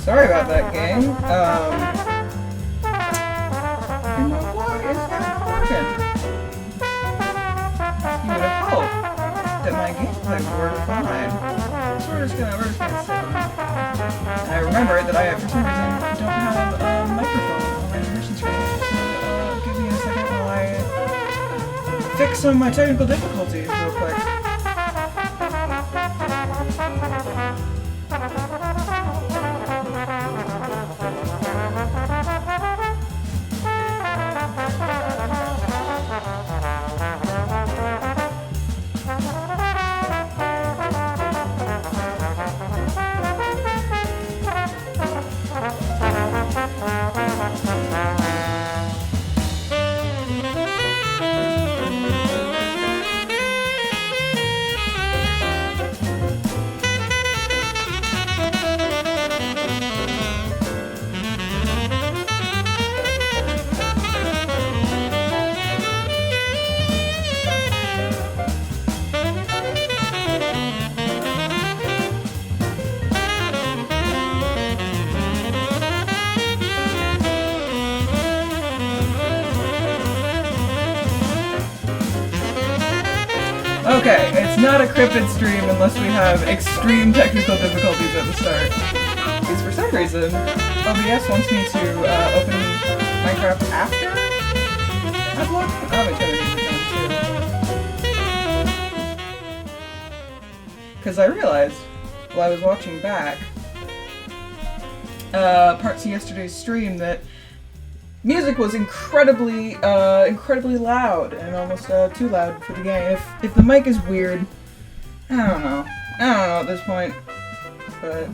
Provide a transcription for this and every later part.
Sorry about that, gang. And why is that working? You would have hoped that my gameplay would work fine. So we're just gonna sit on it. And I remembered that I, for some reason, don't have a microphone on my immersion screen. So, give me a second while I fix some of my technical difficulties real quick. Okay, it's not a cryptid stream unless we have extreme technical difficulties at the start. Because for some reason, OBS wants me to open Minecraft after Adblock. Oh, let me turn the music on too. Because I realized, while I was watching back, parts of yesterday's stream that music was incredibly loud and almost too loud for the game. If the mic is weird, I don't know at this point. But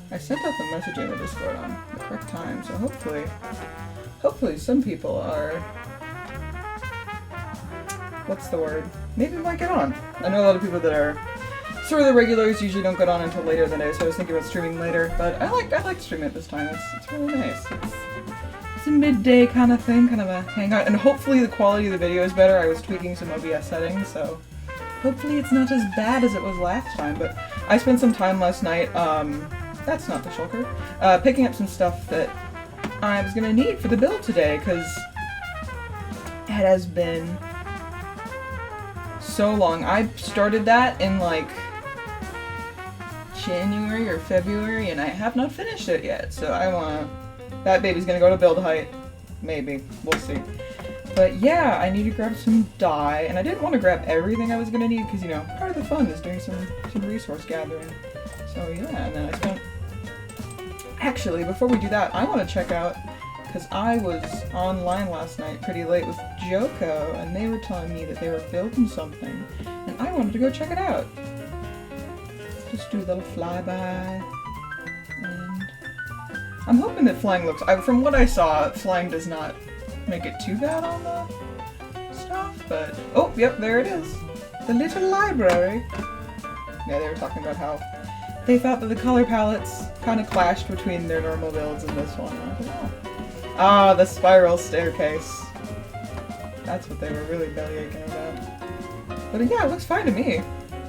I sent out the messaging in the Discord on the correct time, so hopefully some people are, what's the word? Maybe might get on. I know a lot of people that are sort of the regulars usually don't get on until later in the day, so I was thinking about streaming later. But I like streaming at this time. It's really nice. It's a midday kind of thing, kind of a hangout, and hopefully the quality of the video is better. I was tweaking some OBS settings, so hopefully it's not as bad as it was last time. But I spent some time last night, that's not the shulker, picking up some stuff that I was gonna need for the build today, because it has been so long. I started that in like January or February, and I have not finished it yet, so I wanna... That baby's gonna go to build height. Maybe. We'll see. But yeah, I need to grab some dye, and I didn't want to grab everything I was gonna need, because, you know, part of the fun is doing some resource gathering. So yeah, and then I spent... Actually, before we do that, I want to check out, because I was online last night pretty late with Joko, and they were telling me that they were building something, and I wanted to go check it out. Just do a little flyby. I'm hoping that flying looks... from what I saw, flying does not make it too bad on the stuff, but... Oh, yep, there it is. The little library. Yeah, they were talking about how they thought that the color palettes kind of clashed between their normal builds and this one. I was like, oh. Ah, the spiral staircase. That's what they were really bellyaching about. But yeah, it looks fine to me.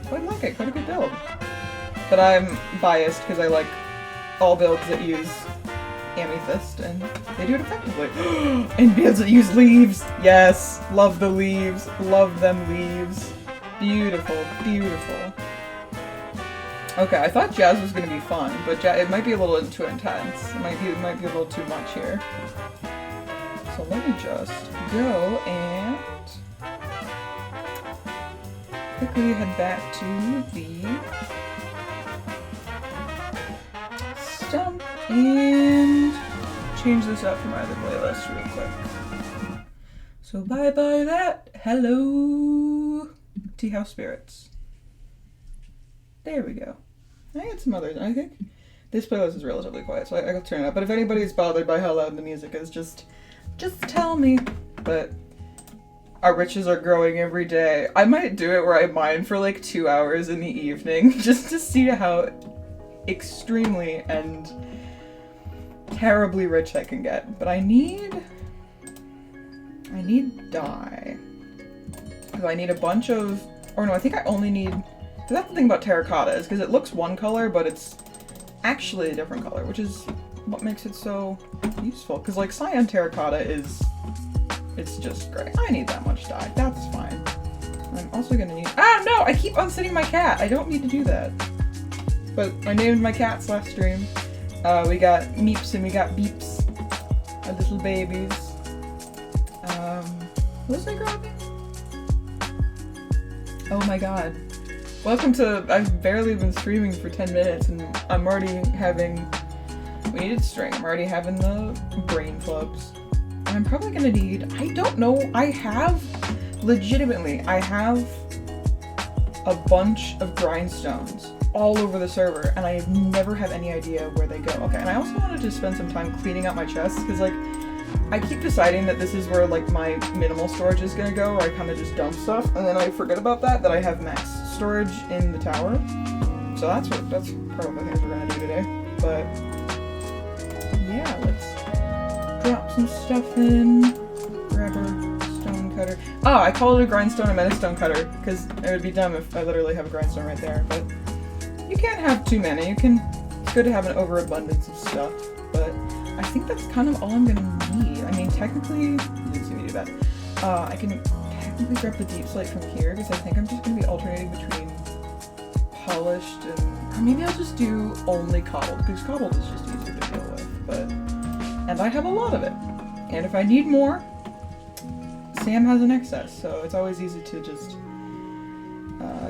Quite like it. Quite a good build. But I'm biased because I like all builds that use amethyst, and they do it effectively. And builds that use leaves! Yes! Love the leaves. Love them leaves. Beautiful. Beautiful. Okay, I thought jazz was going to be fun, but it might be a little too intense. It might be a little too much here. So let me just go and quickly head back to the stump and change this up from my other playlist real quick. So bye-bye that. Hello, Tea House Spirits. There we go. I had some others. I think this playlist is relatively quiet, so I'll turn it up. But if anybody's bothered by how loud the music is, just tell me. But our riches are growing every day. I might do it where I mine for like 2 hours in the evening, just to see how extremely and terribly rich I can get. But I need dye. Because I need a bunch of... Or no, I think I only need... That's the thing about terracotta, is because it looks one color, but it's actually a different color, which is what makes it so useful. Because like cyan terracotta is, it's just gray. I need that much dye. That's fine. I'm also gonna need, ah no! I keep unsetting my cat! I don't need to do that. But I named my cats last stream. We got Meeps and we got Beeps. Our little babies. What was I grabbing? Oh my god. Welcome to, I've barely been streaming for 10 minutes and I'm already having, we needed string, I'm already having the brain flubs. And I'm probably gonna need, I don't know, I have a bunch of grindstones all over the server and I never have any idea where they go. Okay, and I also wanted to spend some time cleaning out my chests because like, I keep deciding that this is where like my minimal storage is gonna go, where I kind of just dump stuff, and then I forget about that I have max storage in the tower. So that's part of the things we're gonna do today. But yeah, let's drop some stuff in. Grab our stone cutter. Oh, I called it a grindstone, I meant a stone cutter, because it would be dumb if I literally have a grindstone right there. But you can't have too many. It's good to have an overabundance of stuff, but I think that's kind of all I'm gonna need. I mean, technically, you didn't see me do that. I can technically grab the deep slate from here because I think I'm just gonna be alternating between polished and, or maybe I'll just do only cobbled because cobbled is just easier to deal with. And I have a lot of it. And if I need more, Sam has an excess, so it's always easy to just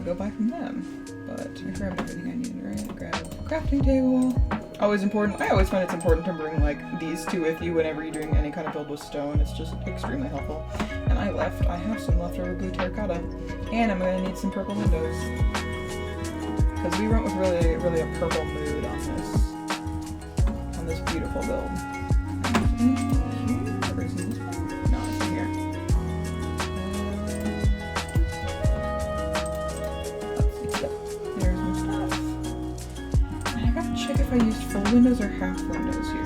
go buy from them. But I grabbed everything I needed, right? Grab a crafting table. Always important. I always find it's important to bring like these two with you whenever you're doing any kind of build with stone. It's just extremely helpful. And I have some leftover blue terracotta. And I'm gonna need some purple windows. Because we went with really a purple mood on this beautiful build. Or is it this one? No, it's in here. Let's see. Yep. There's my stuff. And I gotta check if I used full windows or half windows here.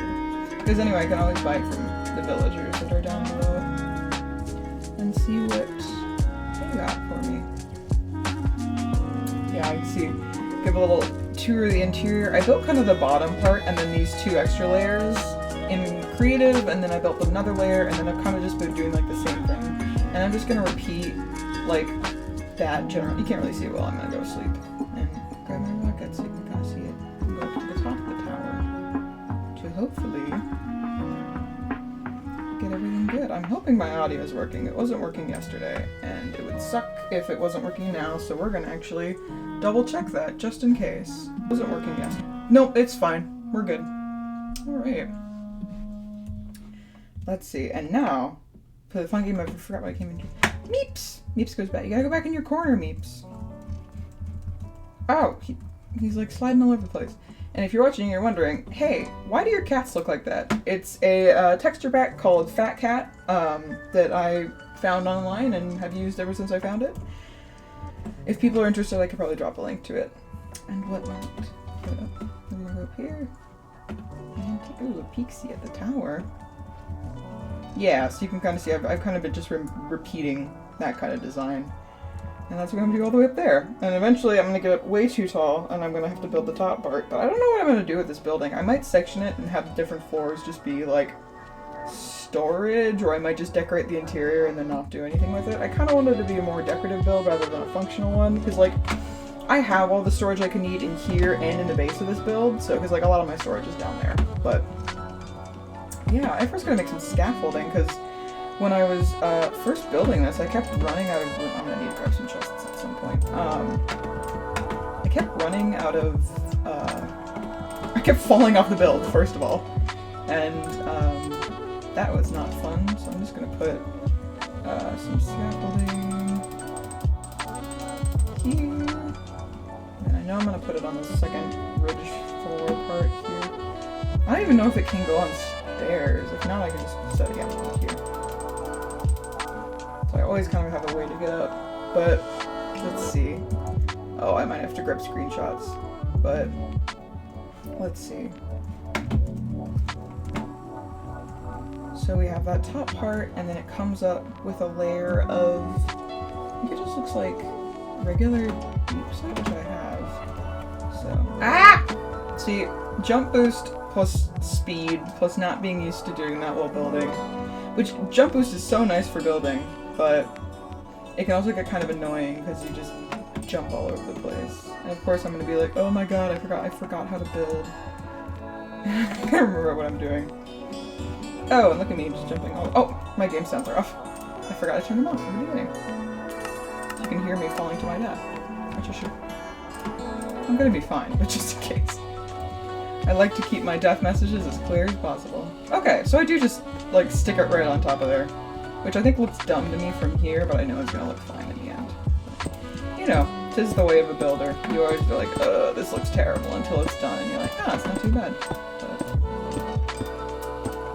Because anyway, I can always buy it from the villagers that are down below. And see what they got for me. Yeah, I can see. Give a little tour of the interior. I built kind of the bottom part and then these two extra layers in creative, and then I built another layer, and then I've kind of just been doing like the same thing. And I'm just gonna repeat like that general. You can't really see it well. I'm gonna go to sleep and grab my rocket so you can kind of see it. And go up to the top of the tower to hopefully get everything good. I'm hoping my audio is working. It wasn't working yesterday, and it would suck if it wasn't working now. So we're gonna actually double check that just in case. It wasn't working yesterday. Nope, it's fine. We're good. All right. Let's see, and now, for the fun game, I forgot what I came into. Meeps! Meeps goes back. You gotta go back in your corner, Meeps. Oh, he's like sliding all over the place. And if you're watching and you're wondering, hey, why do your cats look like that? It's a texture pack called Fat Cat that I found online and have used ever since I found it. If people are interested, I could probably drop a link to it. And whatnot. We're gonna go up here. And take a little peek-see at the tower. Yeah, so you can kind of see I've kind of been just repeating that kind of design. And that's what I'm going to do all the way up there. And eventually I'm going to get up way too tall and I'm going to have to build the top part. But I don't know what I'm going to do with this building. I might section it and have different floors just be like storage, or I might just decorate the interior and then not do anything with it. I kind of wanted it to be a more decorative build rather than a functional one, because like I have all the storage I can need in here and in the base of this build, so because like a lot of my storage is down there. But yeah, I first gotta make some scaffolding, because when I was first building this, I kept running out of room. I'm gonna need to grab some chests at some point. I kept running out of, I kept falling off the build, first of all, and that was not fun, so I'm just gonna put some scaffolding here, and I know I'm gonna put it on the second ridge floor part here. I don't even know if it can go on stairs. If not, I can just set it down here. So I always kind of have a way to get up. But let's see. Oh, I might have to grab screenshots. But let's see. So we have that top part, and then it comes up with a layer of, I think it just looks like regular deep set, which I have. So, see, jump boost plus speed plus not being used to doing that while building. Which, jump boost is so nice for building, but it can also get kind of annoying because you just jump all over the place. And of course I'm gonna be like, oh my god, I forgot how to build. I can't remember what I'm doing. Oh, and look at me just jumping all— oh, my game sounds are off. I forgot to turn them off in the beginning. So you can hear me falling to my death. Which is sure. I'm gonna be fine, but just in case. I like to keep my death messages as clear as possible. Okay, so I do just, like, stick it right on top of there. Which I think looks dumb to me from here, but I know it's gonna look fine in the end. You know, 'tis the way of a builder. You always be like, this looks terrible until it's done, and you're like, ah, it's not too bad.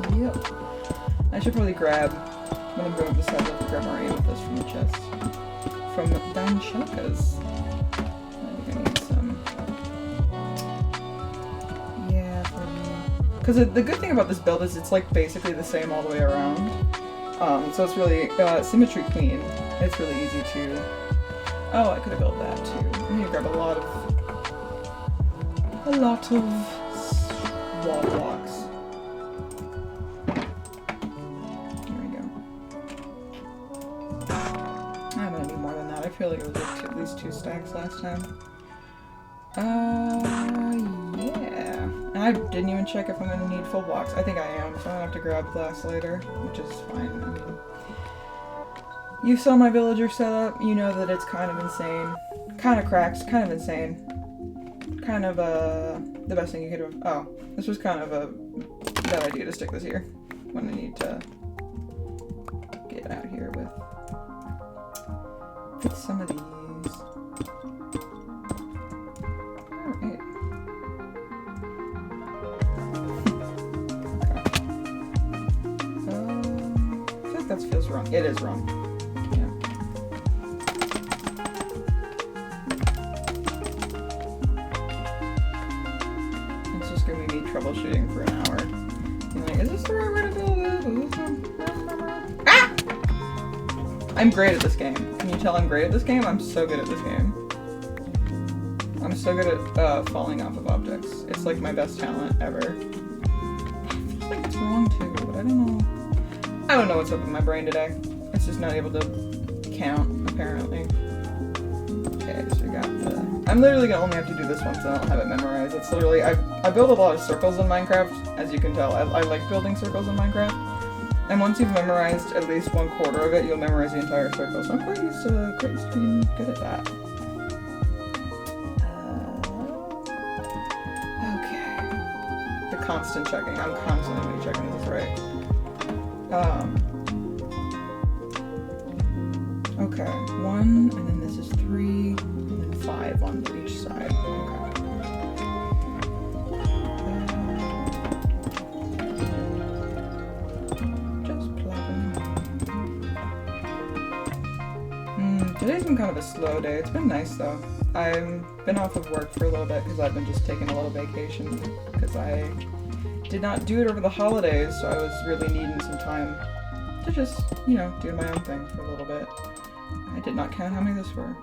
But, yep. I should probably grab— when I'm going up the side, I have to grab more amethyst from the chest. From Banshaka's. I think I need some. Yeah, because the good thing about this build is it's like basically the same all the way around. So it's really symmetry clean. It's really easy to— oh, I could have built that too. I need to grab a lot of wall blocks. There we go. I'm gonna need more than that. I feel like it was like at least 2 stacks last time. Yeah. And I didn't even check if I'm gonna need full blocks. I think I am, so I'm gonna have to grab glass later, which is fine. I mean, you saw my villager setup, you know that it's kind of insane. Kind of cracked, kind of insane. Kind of, the best thing you could have— oh, this was kind of a bad idea to stick this here when I need to get out here with some of these. Alright. I feel like that feels wrong. It is wrong. Troubleshooting for an hour. You're like, is this the right way to build this? Is this ah! I'm great at this game. Can you tell I'm great at this game? I'm so good at this game. I'm so good at falling off of objects. It's like my best talent ever. It feels like it's wrong too, but I don't know. I don't know what's up with my brain today. It's just not able to count, apparently. Okay, so we got the— I'm literally gonna only have to do this once and I'll have it memorized. It's literally— I build a lot of circles in Minecraft, as you can tell. I like building circles in Minecraft. And once you've memorized at least 1/4 of it, you'll memorize the entire circle. So I'm quite used to being good at that. Okay. The constant checking. I'm constantly gonna be checking this right. Okay. 1, and then this is 3. 5 on each side. Okay. Just plopping. Today's been kind of a slow day. It's been nice though. I've been off of work for a little bit because I've been just taking a little vacation because I did not do it over the holidays, so I was really needing some time to just, you know, do my own thing for a little bit. I did not count how many this were.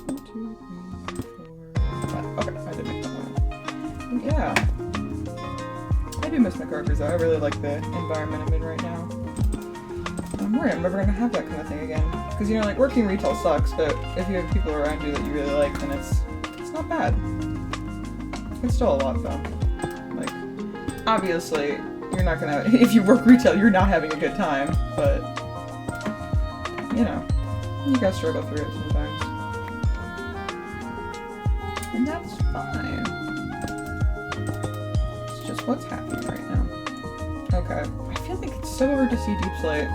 1, 2, 3, 4, 5. Okay, I did make that one. Yeah. I do miss my coworkers though. I really like the environment I'm in right now. I'm worried I'm never gonna have that kind of thing again. Because, you know, like, working retail sucks, but if you have people around you that you really like, then it's not bad. It's still a lot though. Like, obviously, you're not gonna— if you work retail, you're not having a good time, but, you know, you gotta struggle through it sometimes. And that's fine. It's just what's happening right now. Okay. I feel like it's so hard to see Deep Slate.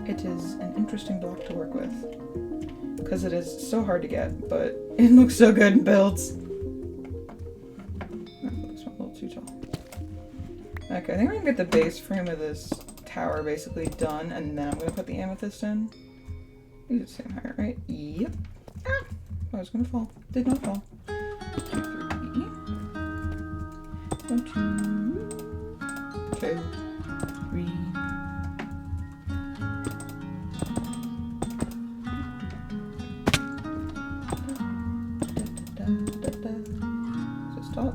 It is an interesting block to work with. Because it is so hard to get, but it looks so good in builds. Oh, this one a little too tall. Okay, I think we're gonna get the base frame of this tower basically done, and then I'm gonna put the amethyst in. These are the same height, right? Yep. Ah! I was gonna fall. Did not fall. 2, 3. 1, 2, 2, 3.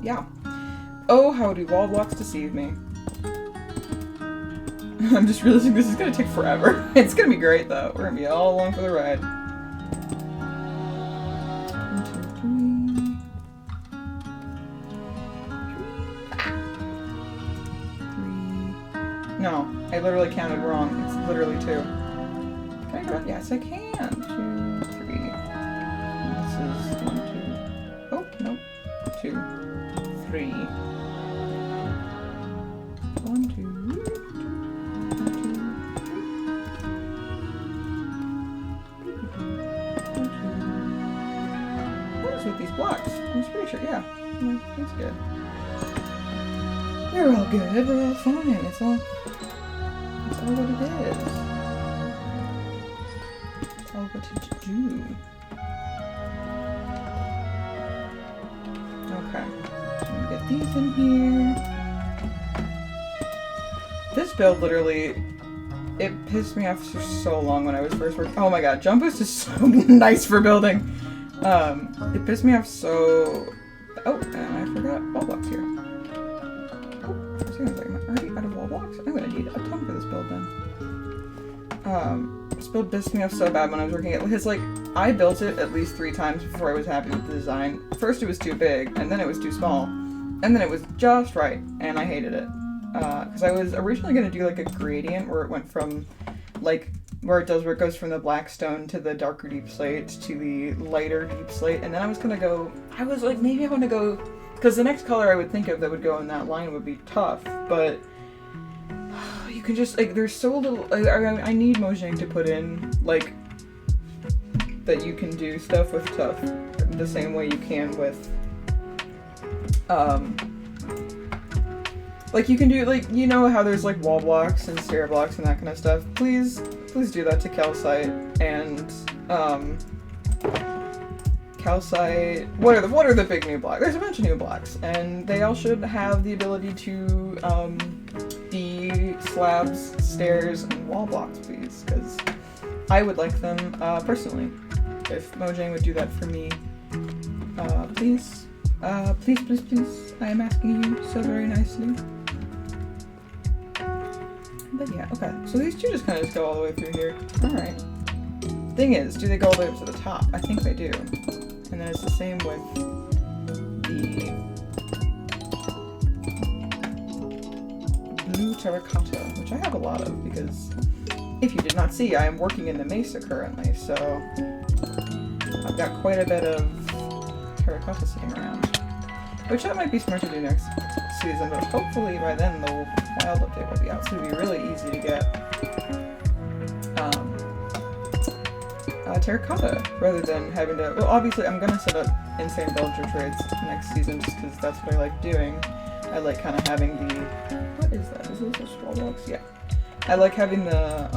yeah. Oh, how do wall blocks deceive me? I'm just realizing this is gonna take forever. It's gonna be great though. We're gonna be all along for the ride. 1, 2, 3. 3. No, I literally counted wrong. It's literally 2. Can I go? Yes, I can. 2, 3. This is 1, 2. Oh, no. 2, 3. 1, 2. With these blocks. I'm pretty sure, yeah. That's good. We're all good, we're all fine. It's all what it is. It's all what to do. Okay. I'm gonna get these in here. This build literally, it pissed me off for so long when I was first working. Oh my god, jump boost is so nice for building. It pissed me off so... Oh, and I forgot wall blocks here. Oh, for a second I was like, am I already out of wall blocks? I'm gonna need a ton for this build then. This build pissed me off so bad when I was working it, because like, I built it at least 3 times before I was happy with the design. First it was too big, and then it was too small, and then it was just right, and I hated it. Because I was originally gonna do like a gradient where it went from, like, where it goes from the black stone to the darker deep slate to the lighter deep slate, and then I was gonna go, I was like, maybe I want to go, because the next color I would think of that would go in that line would be tough, but you can just, like, there's so little, I need Mojang to put in, like, that you can do stuff with tough the same way you can with, like, you can do, like, you know how there's, like, wall blocks and stair blocks and that kind of stuff? Please do that to calcite and, calcite, what are the big new blocks? There's a bunch of new blocks, and they all should have the ability to, be slabs, stairs, and wall blocks, please, because I would like them, personally. If Mojang would do that for me, please, please, I am asking you so very nicely. But yeah, okay. So these two just kind of go all the way through here. Alright. Thing is, do they go all the way up to the top? I think they do. And then it's the same with the blue terracotta, which I have a lot of because if you did not see, I am working in the mesa currently, so I've got quite a bit of terracotta sitting around. Which that might be smart to do next season, but hopefully by then the wild update will be out, so it'll be really easy to get terracotta rather than having to. Well, obviously, I'm gonna set up insane villager trades next season just because that's what I like doing. I like kind of having the. What is that? Is this a straw box? Yeah. I like having the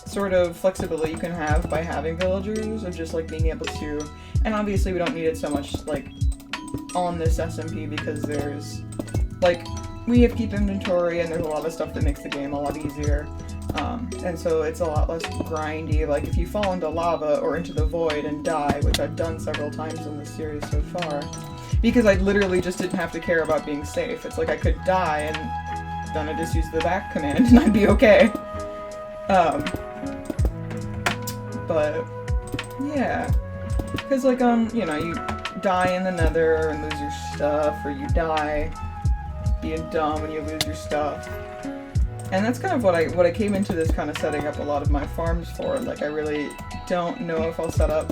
sort of flexibility you can have by having villagers, of just like being able to. And obviously, we don't need it so much like on this SMP because there's like we have keep inventory and there's a lot of stuff that makes the game a lot easier. And so it's a lot less grindy, like if you fall into lava or into the void and die, which I've done several times in this series so far, because I literally just didn't have to care about being safe. It's like I could die and then I just use the back command and I'd be okay. But yeah, because like you know, you die in the nether and lose your stuff, or you die being dumb and you lose your stuff. And that's kind of what I came into this kind of setting up a lot of my farms for. Like, I really don't know if I'll set up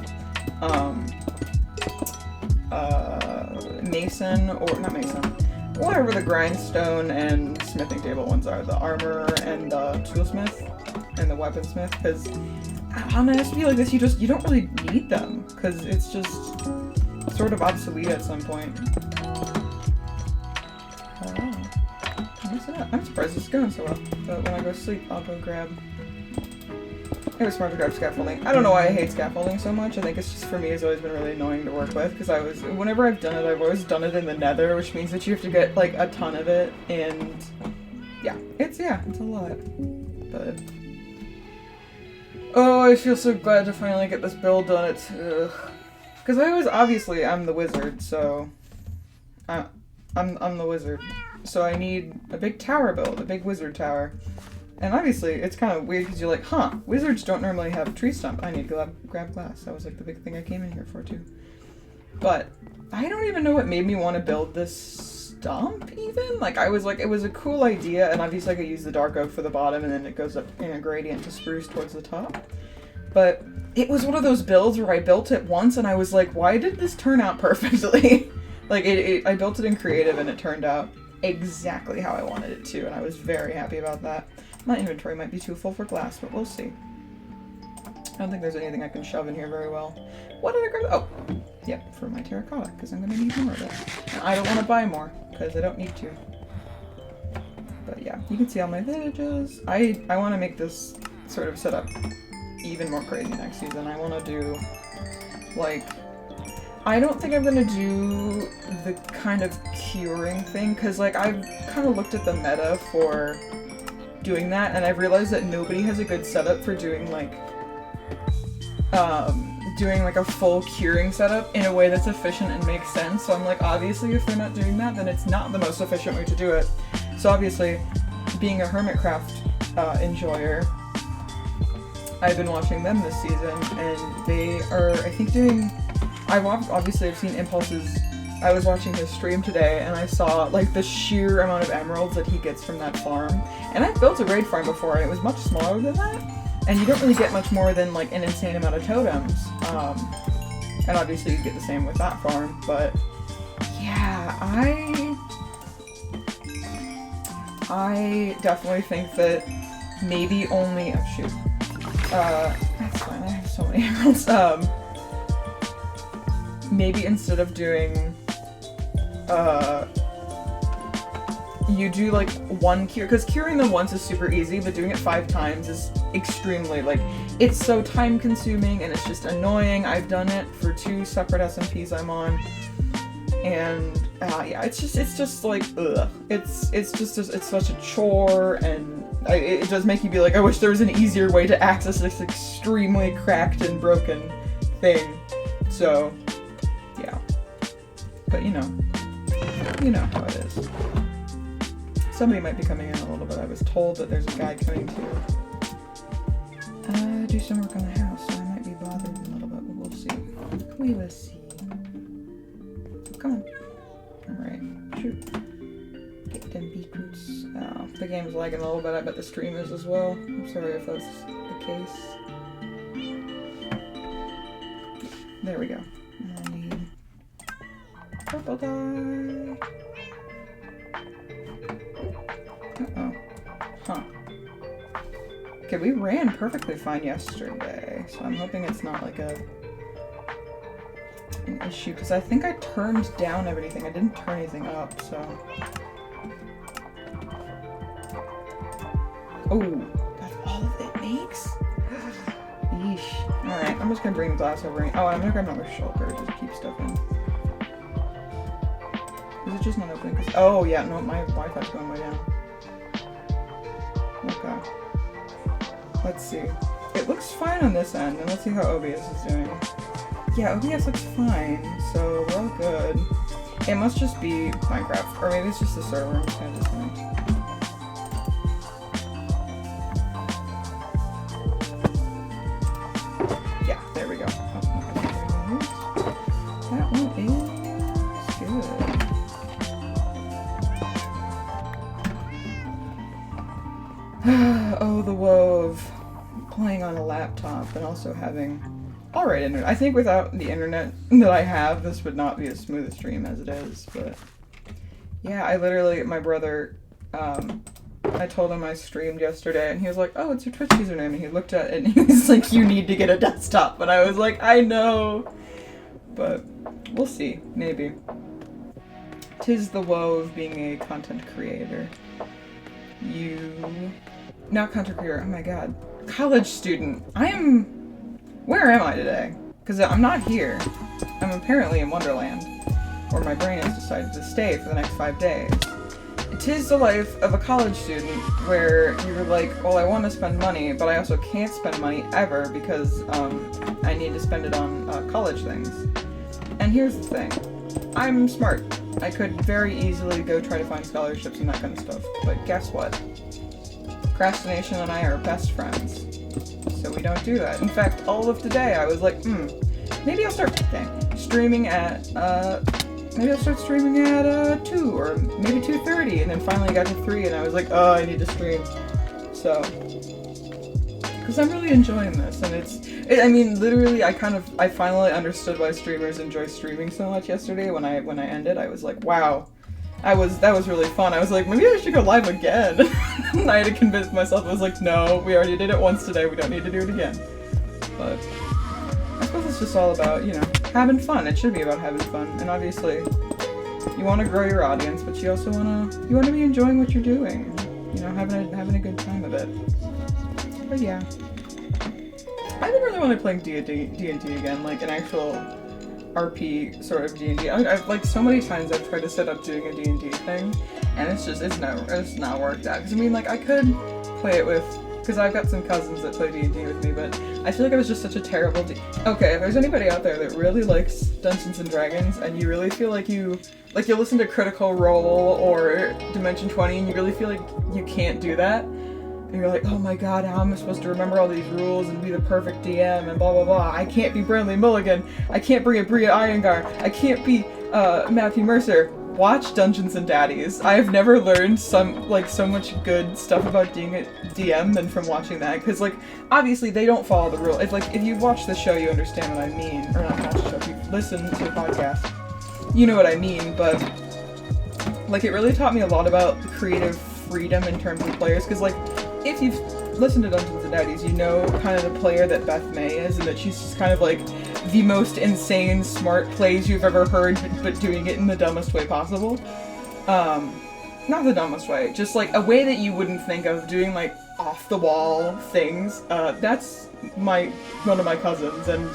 mason, or not mason, whatever the grindstone and smithing table ones are, the armor and the toolsmith and the weaponsmith, because on an SP like this you don't really need them, because it's just sort of obsolete at some point. I'm surprised it's going so well, but when I go to sleep, I'll go grab... It was smart to grab scaffolding. I don't know why I hate scaffolding so much. I think it's just, for me, it's always been really annoying to work with, because whenever I've done it, I've always done it in the nether, which means that you have to get, like, a ton of it, and... Yeah, it's a lot. But... Oh, I feel so glad to finally get this build done. It's... Because obviously, I'm the wizard, so... I'm the wizard. So I need a big tower built, a big wizard tower. And obviously, it's kind of weird because you're like, huh, wizards don't normally have a tree stump. I need to grab glass. That was like the big thing I came in here for too. But I don't even know what made me want to build this stump even. Like I was like, it was a cool idea, and obviously I could use the dark oak for the bottom and then it goes up in a gradient to spruce towards the top. But it was one of those builds where I built it once and I was like, why did this turn out perfectly? Like I built it in creative and it turned out exactly how I wanted it to, and I was very happy about that. My inventory might be too full for glass, but we'll see. I don't think there's anything I can shove in here very well. What did I grab? Oh, yep, for my terracotta, because I'm going to need more of it. And I don't want to buy more, because I don't need to. But yeah, you can see all my villages. I want to make this sort of setup even more crazy next season. I want to do, like, I don't think I'm going to do the kind of curing thing, because, like, I've kind of looked at the meta for doing that, and I've realized that nobody has a good setup for doing, like, a full curing setup in a way that's efficient and makes sense. So I'm like, obviously, if they're not doing that, then it's not the most efficient way to do it. So obviously, being a Hermitcraft enjoyer, I've been watching them this season, and they are, I think, doing... Obviously, I've seen Impulse's... I was watching his stream today, and I saw, like, the sheer amount of emeralds that he gets from that farm. And I've built a raid farm before, and it was much smaller than that. And you don't really get much more than, like, an insane amount of totems. And obviously you get the same with that farm, but... Yeah, I definitely think that maybe only... Oh, shoot. That's fine, I have so many emeralds. Maybe instead of doing, you do, like, one cure, because curing them once is super easy, but doing it 5 times is extremely, like, it's so time-consuming, and it's just annoying. I've done it for 2 separate SMPs I'm on, and, yeah, it's just, like, ugh. It's such a chore, and it does make you be like, I wish there was an easier way to access this extremely cracked and broken thing, so... But you know how it is. Somebody might be coming in a little bit. I was told that there's a guy coming to do some work on the house, so I might be bothered a little bit, but we'll see. We will see. Come on. Alright, shoot. Get them beetroots. Oh, the game's lagging a little bit. I bet the stream is as well. I'm sorry if that's the case. There we go. I need purple dye. Uh-oh. Huh. Okay, we ran perfectly fine yesterday, so I'm hoping it's not like an issue, because I think I turned down everything. I didn't turn anything up, so... Oh, that's all it makes? Yeesh. Alright, I'm just gonna bring the glass over. Oh, I'm gonna grab another shulker just to keep stuff in. Is it just not opening? Oh, yeah, no, my Wi-Fi's going way down. Okay. Let's see. It looks fine on this end, and let's see how OBS is doing. Yeah, OBS looks fine, so we're all good. It must just be Minecraft, or maybe it's just the server. I'm just gonna disconnect. Yeah, there we go. That one is good. Oh, the woe of playing on a laptop and also having alright internet. I think without the internet that I have, this would not be as smooth a stream as it is, but yeah, I literally, my brother, I told him I streamed yesterday, and he was like, oh, it's your Twitch username, and he looked at it, and he was like, you need to get a desktop, and I was like, I know, but we'll see, maybe. 'Tis the woe of being a content creator. Not content creator, oh my god. College student. Where am I today? Because I'm not here. I'm apparently in Wonderland, where my brain has decided to stay for the next 5 days. It is the life of a college student where you're like, well, I want to spend money, but I also can't spend money ever because I need to spend it on college things. And here's the thing. I'm smart. I could very easily go try to find scholarships and that kind of stuff. But guess what? Procrastination and I are best friends. So we don't do that. In fact, all of today I was like, maybe I'll start streaming at, maybe I'll start streaming at 2 or maybe 2:30, and then finally got to 3 and I was like, oh, I need to stream. So, because I'm really enjoying this, and I mean, literally, I finally understood why streamers enjoy streaming so much yesterday when I ended. I was like, wow, that was really fun. I was like, maybe I should go live again. And I had to convince myself. I was like, no, we already did it once today. We don't need to do it again. But I suppose it's just all about, you know, having fun. It should be about having fun, and obviously, you want to grow your audience, but you also want to be enjoying what you're doing. You know, having a good time of it. But yeah, I've been really wanting to play D&D again, like an actual RP sort of D&D. I've like so many times I've tried to set up doing a D&D thing, and it's not worked out. Because I mean, like I could play it with, because I've got some cousins that play D&D with me, but I feel like I was just such a terrible Okay, if there's anybody out there that really likes Dungeons and Dragons, and you really feel like you listen to Critical Role or Dimension 20, and you really feel like you can't do that, and you're like, oh my god, how am I supposed to remember all these rules and be the perfect DM and blah blah blah, I can't be Bradley Mulligan, I can't bring a Bria Iyengar, I can't be Matthew Mercer. Watch Dungeons and Daddies. I have never learned so much good stuff about being a DM than from watching that, because like obviously they don't follow the rule. If you watch the show, you understand what I mean, or not watch the show, if you listen to the podcast, you know what I mean. But like it really taught me a lot about creative freedom in terms of players, because like if you've listened to Dungeons and Daddies, you know kind of the player that Beth May is, and that she's just kind of like the most insane smart plays you've ever heard, but doing it in the dumbest way possible. Not the dumbest way, just like a way that you wouldn't think of, doing like off the wall things. That's one of my cousins, and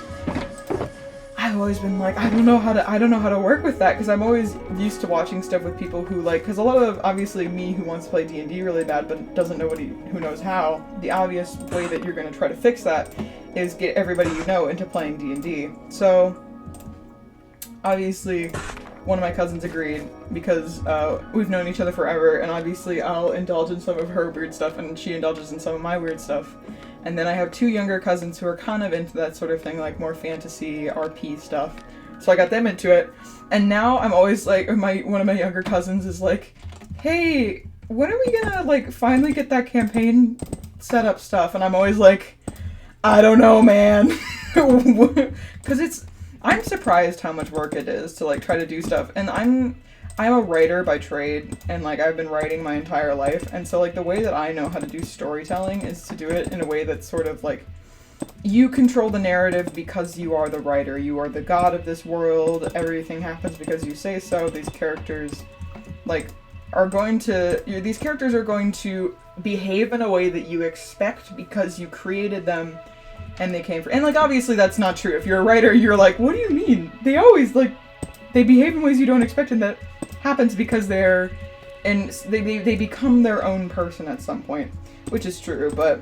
I've always been like, I don't know how to work with that, because I'm always used to watching stuff with people who like, because a lot of obviously me who wants to play D&D really bad but doesn't know who knows how. The obvious way that you're going to try to fix that is get everybody you know into playing D&D. So obviously one of my cousins agreed, because we've known each other forever, and obviously I'll indulge in some of her weird stuff and she indulges in some of my weird stuff. And then I have 2 younger cousins who are kind of into that sort of thing, like more fantasy RP stuff. So I got them into it, and now I'm always like, one of my younger cousins is like, hey, when are we gonna like finally get that campaign set up stuff? And I'm always like, I don't know, man. Because I'm surprised how much work it is to like try to do stuff, and I'm a writer by trade, and like I've been writing my entire life, and so like the way that I know how to do storytelling is to do it in a way that's sort of like, you control the narrative because you are the writer, you are the god of this world, everything happens because you say so. These characters are going to behave in a way that you expect because you created them and they came from, and like obviously that's not true. If you're a writer, you're like, what do you mean? They always they behave in ways you don't expect, and that happens because they become their own person at some point, which is true, but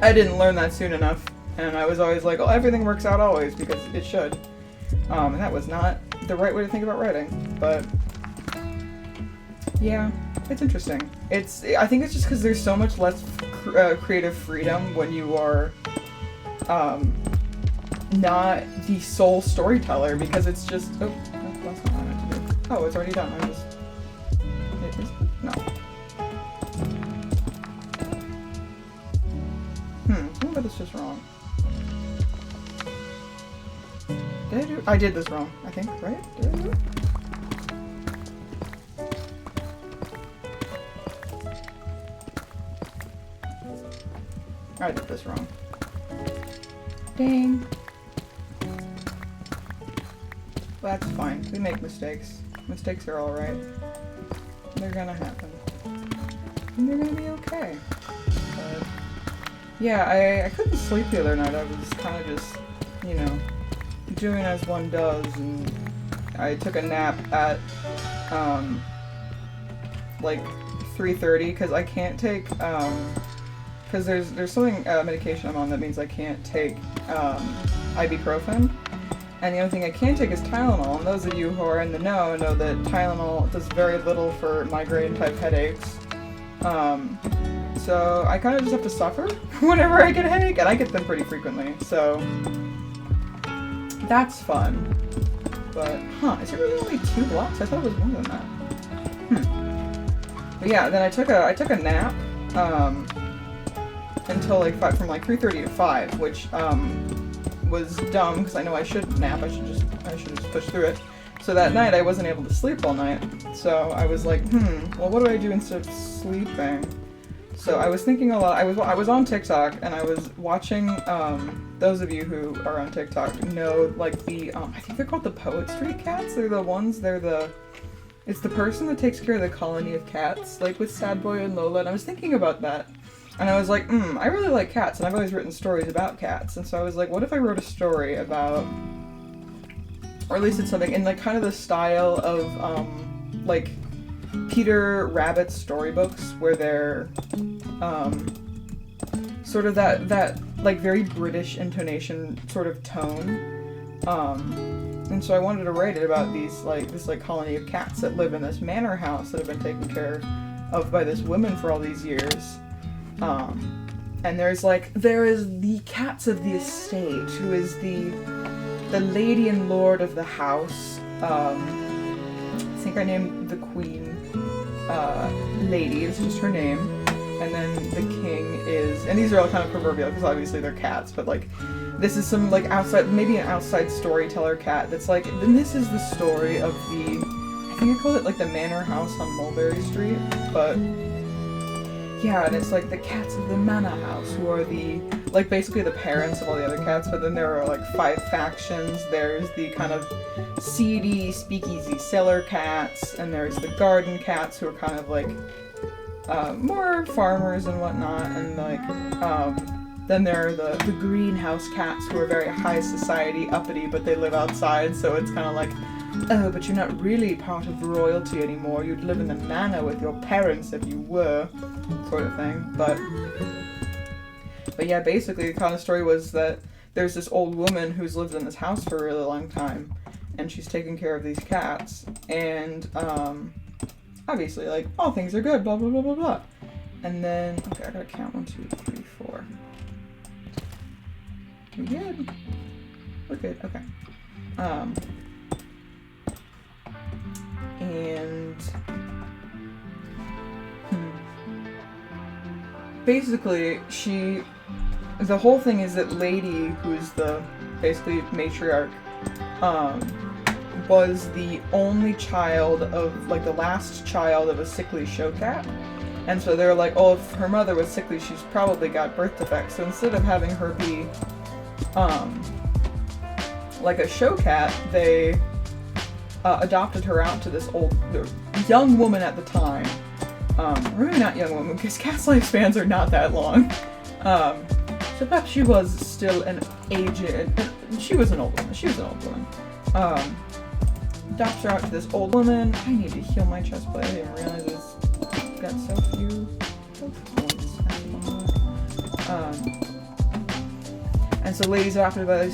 I didn't learn that soon enough, and I was always like, oh, everything works out always, because it should. And that was not the right way to think about writing, but yeah, it's interesting. I think it's just because there's so much less creative freedom when you are not the sole storyteller, because it's just, oh, that's not what I meant to do. Oh, it's already done. No. I got this just wrong. I did this wrong, I think, right? Did I do it? I did this wrong. Dang. That's fine. We make mistakes. Mistakes are alright. They're gonna happen. And they're gonna be okay. But yeah, I couldn't sleep the other night. I was kind of just, you know, doing as one does, and I took a nap at like 3:30, because I can't take because there's something medication I'm on that means I can't take ibuprofen, And the only thing I can take is Tylenol. And those of you who are in the know that Tylenol does very little for migraine-type headaches. So I kind of just have to suffer whenever I get a headache, and I get them pretty frequently, so that's fun. But, is it really only 2 blocks? I thought it was more than that. But yeah, then I took a nap, until like from like 3:30 to 5, which, was dumb, because I know I shouldn't nap, I should just push through it. So that night I wasn't able to sleep all night, so I was like, well, what do I do instead of sleeping? So I was thinking a lot. I was on TikTok, and I was watching, those of you who are on TikTok know, like, the, I think they're called the Poet Street cats. It's the person that takes care of the colony of cats, like with Sad Boy and Lola, and I was thinking about that. And I was like, I really like cats, and I've always written stories about cats, and so I was like, what if I wrote a story about, or at least it's something in, like, kind of the style of, like, Peter Rabbit's storybooks, where they're, sort of that, like, very British intonation sort of tone, and so I wanted to write it about this colony of cats that live in this manor house that have been taken care of by this woman for all these years, and there is the cats of the estate, who is the lady and lord of the house, I think I named the queen, Lady, it's just her name, and then the king is, and these are all kind of proverbial, because obviously they're cats, but like, this is some, like, maybe an outside storyteller cat that's like, then this is the story of I think I called it, like, the manor house on Mulberry Street, but, yeah, and it's, like, the cats of the manor house, who are basically the parents of all the other cats, but then there are, like, 5 factions. There's the kind of seedy, speakeasy cellar cats, and there's the garden cats, who are kind of, like, more farmers and whatnot, and, like, then there are the greenhouse cats, who are very high society, uppity, but they live outside, so it's kind of like, oh, but you're not really part of royalty anymore, you'd live in the manor with your parents if you were, sort of thing. But yeah, basically the kind of story was that there's this old woman who's lived in this house for a really long time, and she's taking care of these cats, and obviously, like, all things are good, blah blah blah blah blah. And then, okay, I gotta count 1, 2, 3, 4. We good? We're good, okay. And basically, the whole thing is that Lady, who's the basically matriarch, was the only child of, like, the last child of a sickly show cat. And so they're like, oh, if her mother was sickly, she's probably got birth defects. So instead of having her be, like a show cat, they adopted her out to this young woman at the time. Really not young woman, because cats' lifespans are not that long. So perhaps she was still an aged, she was an old woman. Adopts her out to this old woman. I need to heal my chest plate. I didn't realize it's got so few points. And so Lady's adopted by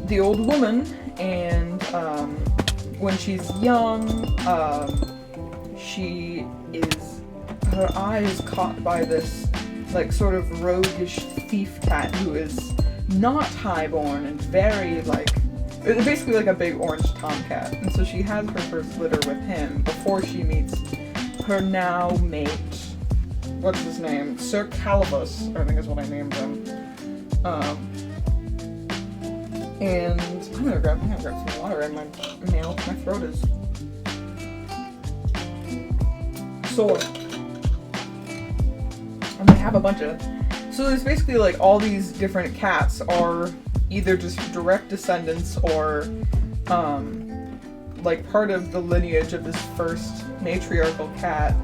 the old woman, and when she's young, her eye is caught by this, like, sort of roguish thief cat who is not highborn and very, like, basically like a big orange tomcat. And so she has her first litter with him before she meets her now mate. What's his name? Sir Calibus, I think is what I named him. And I'm gonna grab some water in my mouth. My throat is sore. And they have a bunch of... So there's basically, like, all these different cats are either just direct descendants or, like, part of the lineage of this first matriarchal cat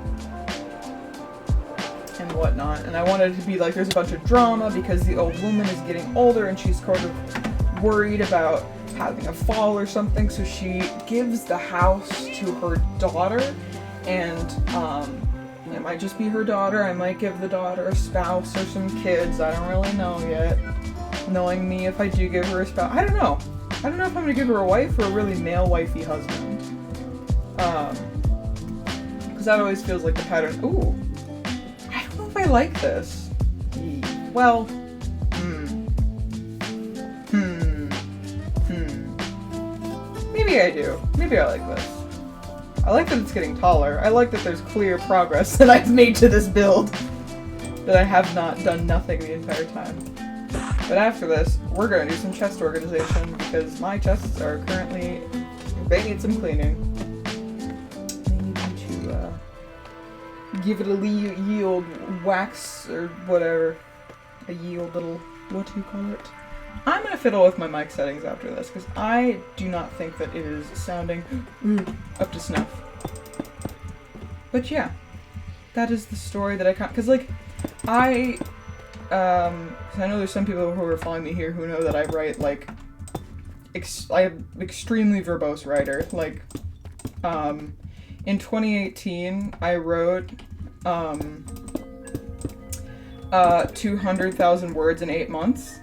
and whatnot. And I wanted it to be, like, there's a bunch of drama because the old woman is getting older and she's sort of worried about having a fall or something, so she gives the house to her daughter, and, it might just be her daughter, I might give the daughter a spouse or some kids, I don't really know yet. Knowing me, if I do give her a spouse, I don't know. I don't know if I'm gonna give her a wife or a really male wifey husband. Because that always feels like the pattern. Ooh. I don't know if I like this. Well, maybe I do. Maybe I like this. I like that it's getting taller. I like that there's clear progress that I've made to this build. That I have not done nothing the entire time. But after this, we're gonna do some chest organization because my chests are currently, they need some cleaning. I need to give it a yield wax or whatever. A yield little, what do you call it? I'm gonna fiddle with my mic settings after this because I do not think that it is sounding up to snuff. But yeah, that is the story that I can't, because like, I know there's some people who are following me here who know that I write, like, I'm extremely verbose writer. Like, in 2018, I wrote, 200,000 words in 8 months.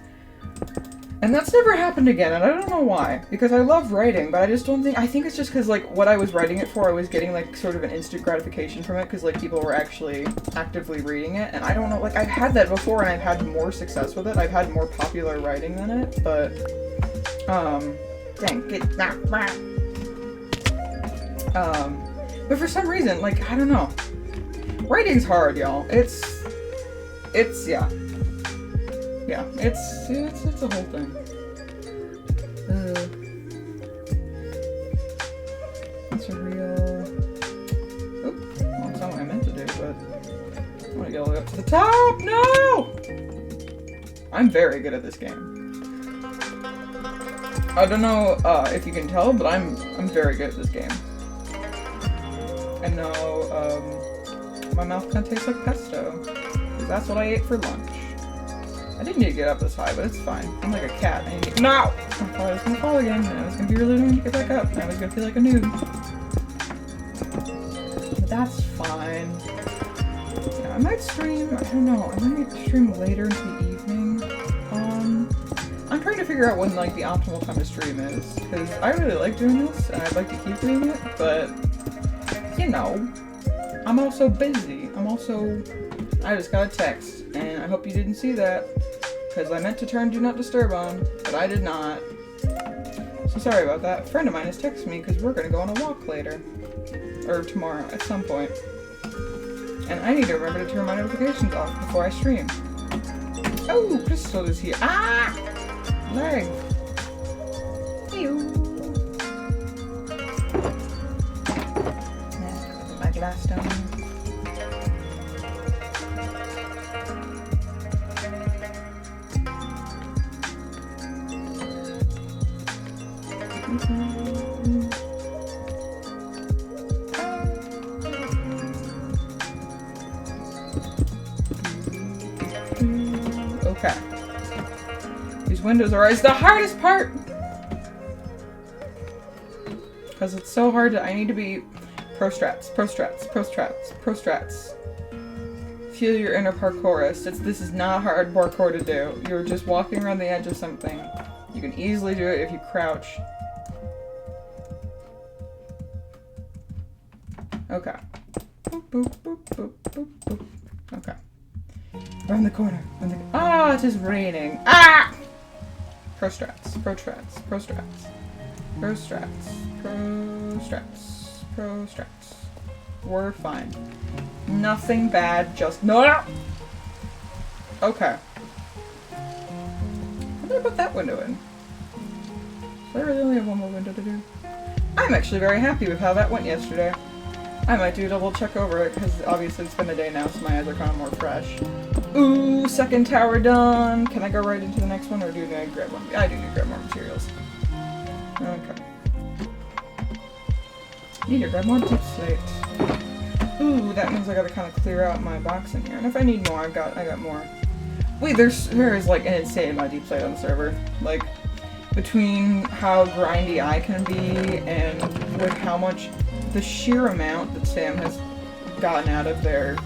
And that's never happened again, and I don't know why. Because I love writing, but I just don't think, I think it's just because, like, what I was writing it for, I was getting, like, sort of an instant gratification from it, because, like, people were actually actively reading it, and I don't know, like, I've had that before, and I've had more success with it. I've had more popular writing than it, but, dang, get that, but for some reason, like, I don't know. Writing's hard, y'all. It's, yeah. Yeah, it's a whole thing. It's a real... Oop, well, it's not what I meant to do, but... I want to get all the way up to the top! No! I'm very good at this game. I don't know if you can tell, but I'm very good at this game. And now, my mouth kind of tastes like pesto. Because that's what I ate for lunch. I didn't need to get up this high, but it's fine. I'm like a cat. No! I thought I was gonna fall again, and I was gonna be really annoying to get back up, and I was gonna feel like a noob. But that's fine. Yeah, I might stream, I don't know, I might stream later into the evening. I'm trying to figure out when, like, the optimal time to stream is, because I really like doing this, and I'd like to keep doing it, but, you know, I'm also busy. I just got a text, and I hope you didn't see that, because I meant to turn Do Not Disturb on, but I did not. So sorry about that. A friend of mine has texted me because we're going to go on a walk later. Or tomorrow, at some point. And I need to remember to turn my notifications off before I stream. Oh, Crystal is here. Ah! Leg. Ew. Put my glass down. Okay. These windows are always the hardest part! Because it's so hard to, I need to be pro strats. Feel your inner parkourist. This is not hard parkour to do. You're just walking around the edge of something. You can easily do it if you crouch. Okay. Boop, boop, boop, boop, boop, boop. Okay. Around the corner. Ah, it is raining. Ah! Pro strats. We're fine. Nothing bad, just no. Okay. I'm gonna put that window in. So I really only have one more window to do. I'm actually very happy with how that went yesterday. I might do a double check over it, because obviously it's been a day now, so my eyes are kind of more fresh. Ooh, second tower done! Can I go right into the next one, or do I grab one? I do need to grab more materials. Okay. Need to grab more deep slate. Ooh, that means I gotta kind of clear out my box in here. And if I need more, I got more. Wait, there is like an insane amount of deep slate on the server. Like, between how grindy I can be, and with how much, the sheer amount that Sam has gotten out of the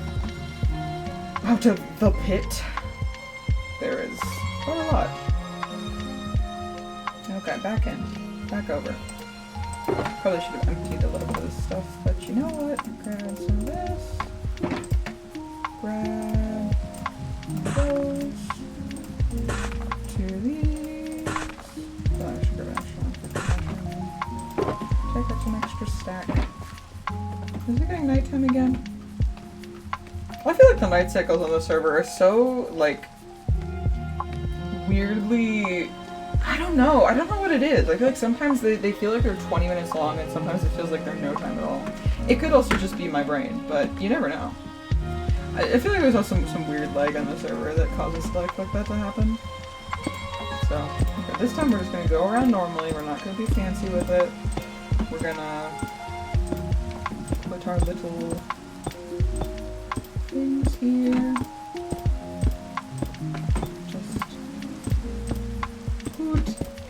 pit, there is quite a lot. Okay, back in. Back over. Probably should have emptied a little bit of this stuff, but you know what? Grab some of this. Grab those. 2 of these. Oh, I should grab an extra one. Take out some extra stack. Is it getting nighttime again? Well, I feel like the night cycles on the server are so, like, weirdly... I don't know what it is. I feel like sometimes they feel like they're 20 minutes long and sometimes it feels like they're no time at all. It could also just be my brain, but you never know. I feel like there's also some weird lag on the server that causes stuff like that to happen. So, okay, this time we're just gonna go around normally. We're not gonna be fancy with it. We're gonna put our little things here.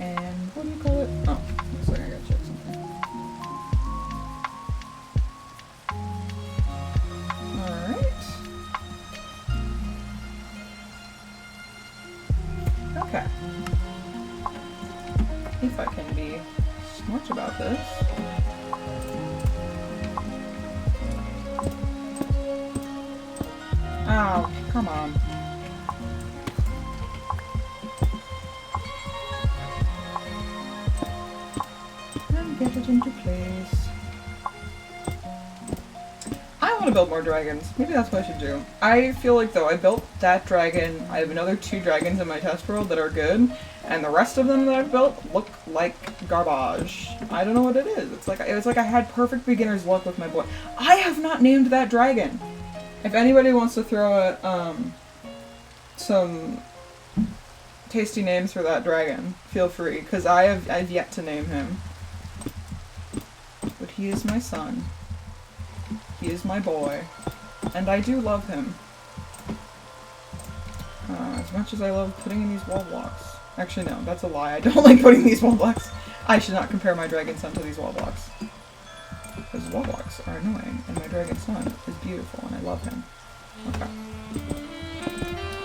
And what do you call it? Oh, looks like I gotta check something. Alright. Okay. If I can be smart about this. Oh, come on. Get it into place. I want to build more dragons. Maybe that's what I should do. I feel like though I built that dragon, I have another 2 dragons in my test world that are good, and the rest of them that I've built look like garbage. I don't know what it is. It's like I had perfect beginner's luck with my boy. I have not named that dragon. If anybody wants to throw some tasty names for that dragon, feel free, because I've yet to name him. But he is my son. He is my boy. And I do love him. As much as I love putting in these wall blocks. Actually, no, that's a lie. I don't like putting these wall blocks. I should not compare my dragon son to these wall blocks. Because wall blocks are annoying, and my dragon son is beautiful, and I love him. Okay.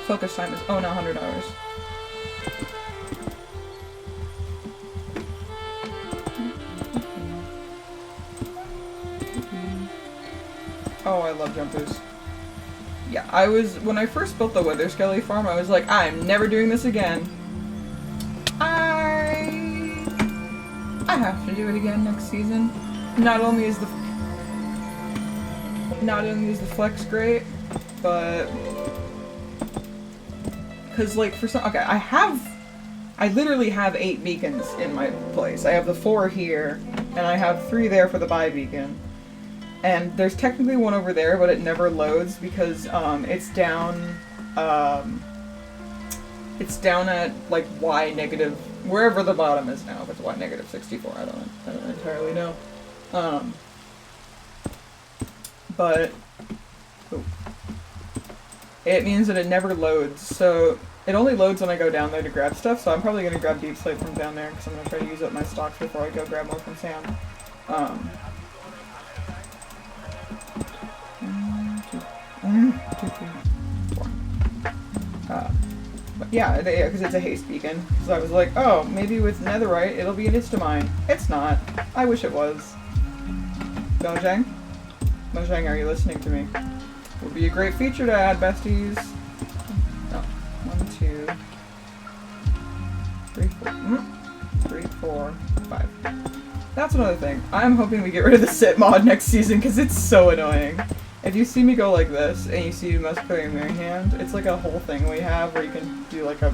Focus time is, oh no, 100 hours. Oh, I love jumpers. Yeah, when I first built the Wither Skelly farm, I was like, I'm never doing this again. I have to do it again next season. Not only is the flex great, but because like for some, okay, I literally have 8 beacons in my place. I have the 4 here, and I have 3 there for the buy beacon. And there's technically one over there, but it never loads because it's down at like Y negative, wherever the bottom is now. If it's Y negative 64, I don't entirely know. But it means that it never loads. So it only loads when I go down there to grab stuff. So I'm probably gonna grab deep slate from down there because I'm gonna try to use up my stocks before I go grab more from Sam. But yeah, because it's a haste beacon. So I was like, oh, maybe with netherite it'll be an istamine. It's not. I wish it was. Mojang? Mojang, are you listening to me? Would be a great feature to add, besties. Oh, 1, 2, 3, 4. 3, 4, 5. That's another thing. I'm hoping we get rid of the sit mod next season because it's so annoying. If you see me go like this, and you see muscular in my hand, it's like a whole thing we have where you can do like a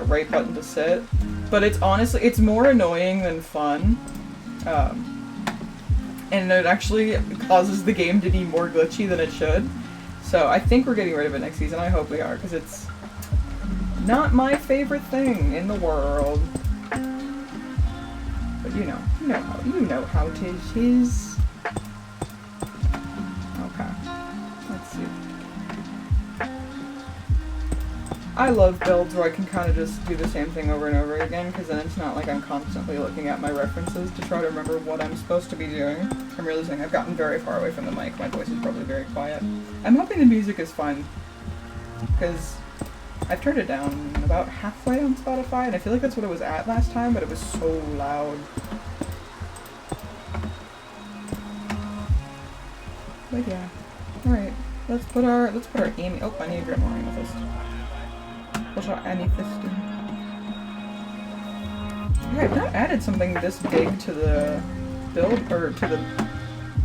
right button to sit. But it's honestly, it's more annoying than fun. And it actually causes the game to be more glitchy than it should. So I think we're getting rid of it next season. I hope we are, because it's not my favorite thing in the world. But you know how it is. Okay, let's see. I love builds where I can kind of just do the same thing over and over again, because then it's not like I'm constantly looking at my references to try to remember what I'm supposed to be doing. I'm realizing I've gotten very far away from the mic. My voice is probably very quiet. I'm hoping the music is fun, because I've turned it down about halfway on Spotify, and I feel like that's what it was at last time, but it was so loud. But yeah. Alright. Let's put our Amy. Oh, I need to grab more amethyst. What's our amethyst in? Yeah, I've not added something this big to the build, or to the...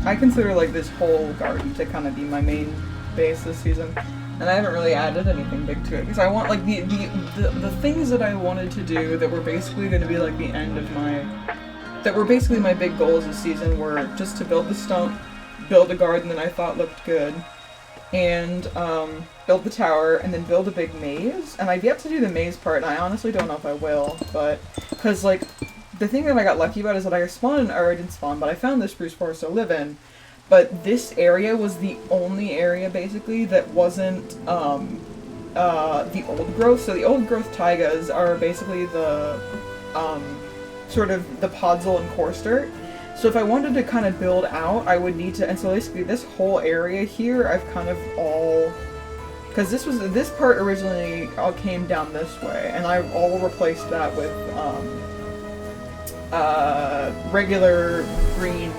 I consider like this whole garden to kind of be my main base this season. And I haven't really added anything big to it, because I want like the things that I wanted to do that were basically going to be like the end of my... That were basically my big goals this season were just to build the stump, build a garden that I thought looked good, and build the tower, and then build a big maze. And I've yet to do the maze part, and I honestly don't know if I will, but... Because, like, the thing that I got lucky about is that I spawned, or I didn't spawn, but I found this spruce forest to live in. But this area was the only area, basically, that wasn't, the old growth. So the old growth taigas are basically the, sort of the podzol and coarse dirt. So if I wanted to kind of build out, I would need to, and so basically this whole area here, I've kind of all, because this part originally all came down this way, and I all replaced that with, regular green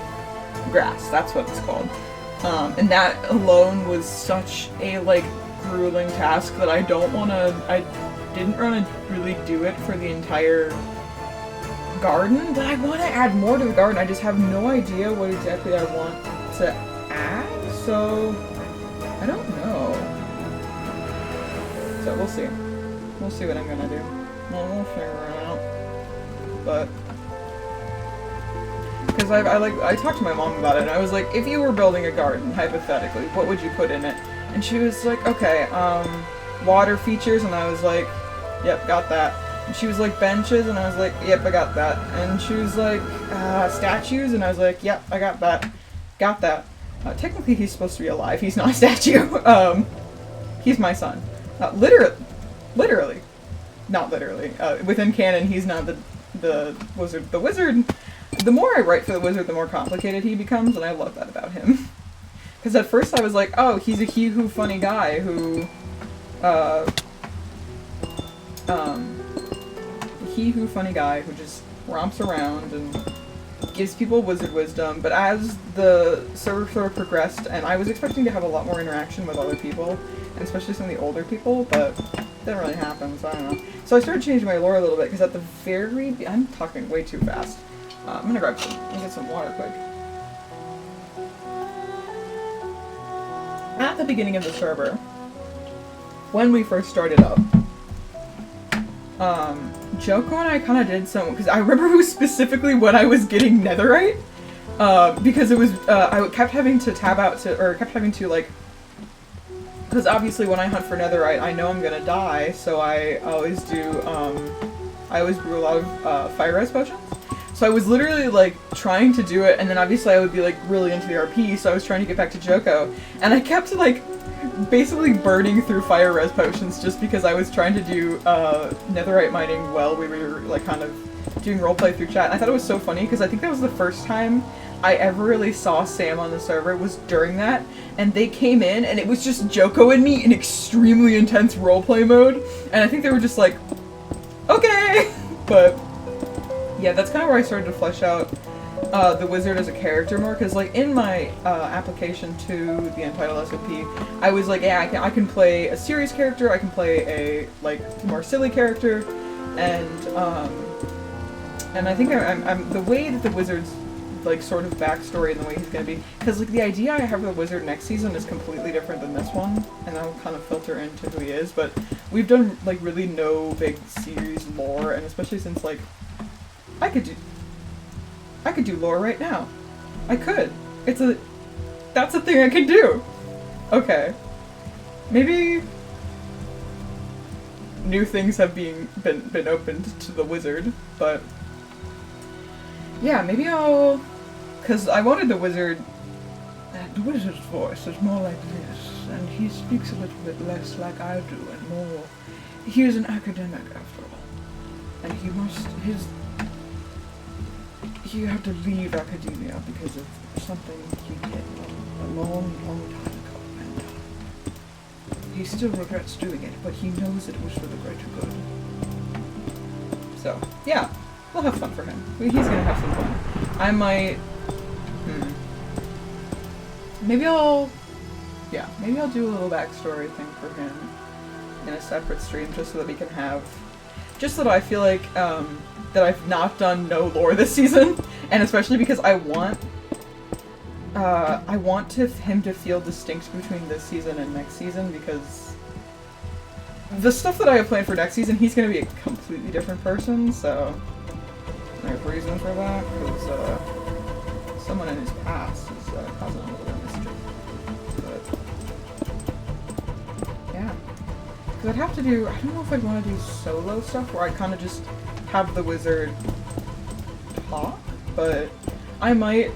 grass, that's what it's called. And that alone was such a, like, grueling task that I didn't want to really do it for the entire garden, but I want to add more to the garden. I just have no idea what exactly I want to add, so I don't know. So we'll see. We'll see what I'm gonna do. We'll figure it out. But because I talked to my mom about it, and I was like, if you were building a garden, hypothetically, what would you put in it? And she was like, okay, water features, and I was like, yep, got that. And she was like, benches, and I was like, yep, I got that. And she was like, statues, and I was like, yep, I got that. Got that. Technically, he's supposed to be alive. He's not a statue. He's my son. Literally. Not literally. Within canon, he's not the wizard. The wizard, the more I write for the wizard, the more complicated he becomes, and I love that about him. Because at first I was like, oh, he's a he-who funny guy who, he-who funny guy who just romps around and gives people wizard wisdom. But as the server sort of progressed, and I was expecting to have a lot more interaction with other people, and especially some of the older people, but it didn't really happen, so I don't know. So I started changing my lore a little bit, because at the very... I'm talking way too fast. I'm gonna grab some... Let me get some water quick. At the beginning of the server, when we first started up, Joko and I kind of did some... Because I remember it was specifically when I was getting netherite, because it was... I kept having to tab out to... Or kept having to, like... Because obviously when I hunt for netherite, I know I'm gonna die, so I always do, I always brew a lot of, fire res potions. So I was literally, like, trying to do it, and then obviously I would be, like, really into the RP, so I was trying to get back to Joko. And I kept, like, basically burning through fire res potions just because I was trying to do, netherite mining while we were, like, kind of doing roleplay through chat. And I thought it was so funny, because I think that was the first time I ever really saw Sam on the server was during that, and they came in, and it was just Joko and me in extremely intense roleplay mode, and I think they were just like, okay! But, yeah, that's kind of where I started to flesh out the wizard as a character more, because, like, in my application to the Untitled SMP, I was like, yeah, I can play a serious character, I can play a, like, more silly character, and I think I'm the way that the wizard's like sort of backstory and the way he's gonna be, because like the idea I have for the wizard next season is completely different than this one, and that'll kind of filter into who he is. But we've done like really no big series lore, and especially since like I could do lore right now. I could. That's a thing I can do. Okay, maybe new things have been opened to the wizard, but yeah, maybe I'll... Because I wanted the wizard's voice is more like this, and he speaks a little bit less like I do, and more... He is an academic, after all. And he had to leave academia because of something he did a long, long time ago, and he still regrets doing it, but he knows it was for the greater good. So, yeah, we'll have fun for him. He's gonna have some fun. I might... Maybe I'll do a little backstory thing for him in a separate stream, just so that we can have... Just so that I feel like, that I've not done no lore this season, and especially because I want him to feel distinct between this season and next season, because the stuff that I have planned for next season, he's going to be a completely different person, so there's reason for that, because someone in his past is causing a little bit of mischief. But, yeah. Because I'd have to do, I don't know if I'd want to do solo stuff, where I kind of just have the wizard talk, but I might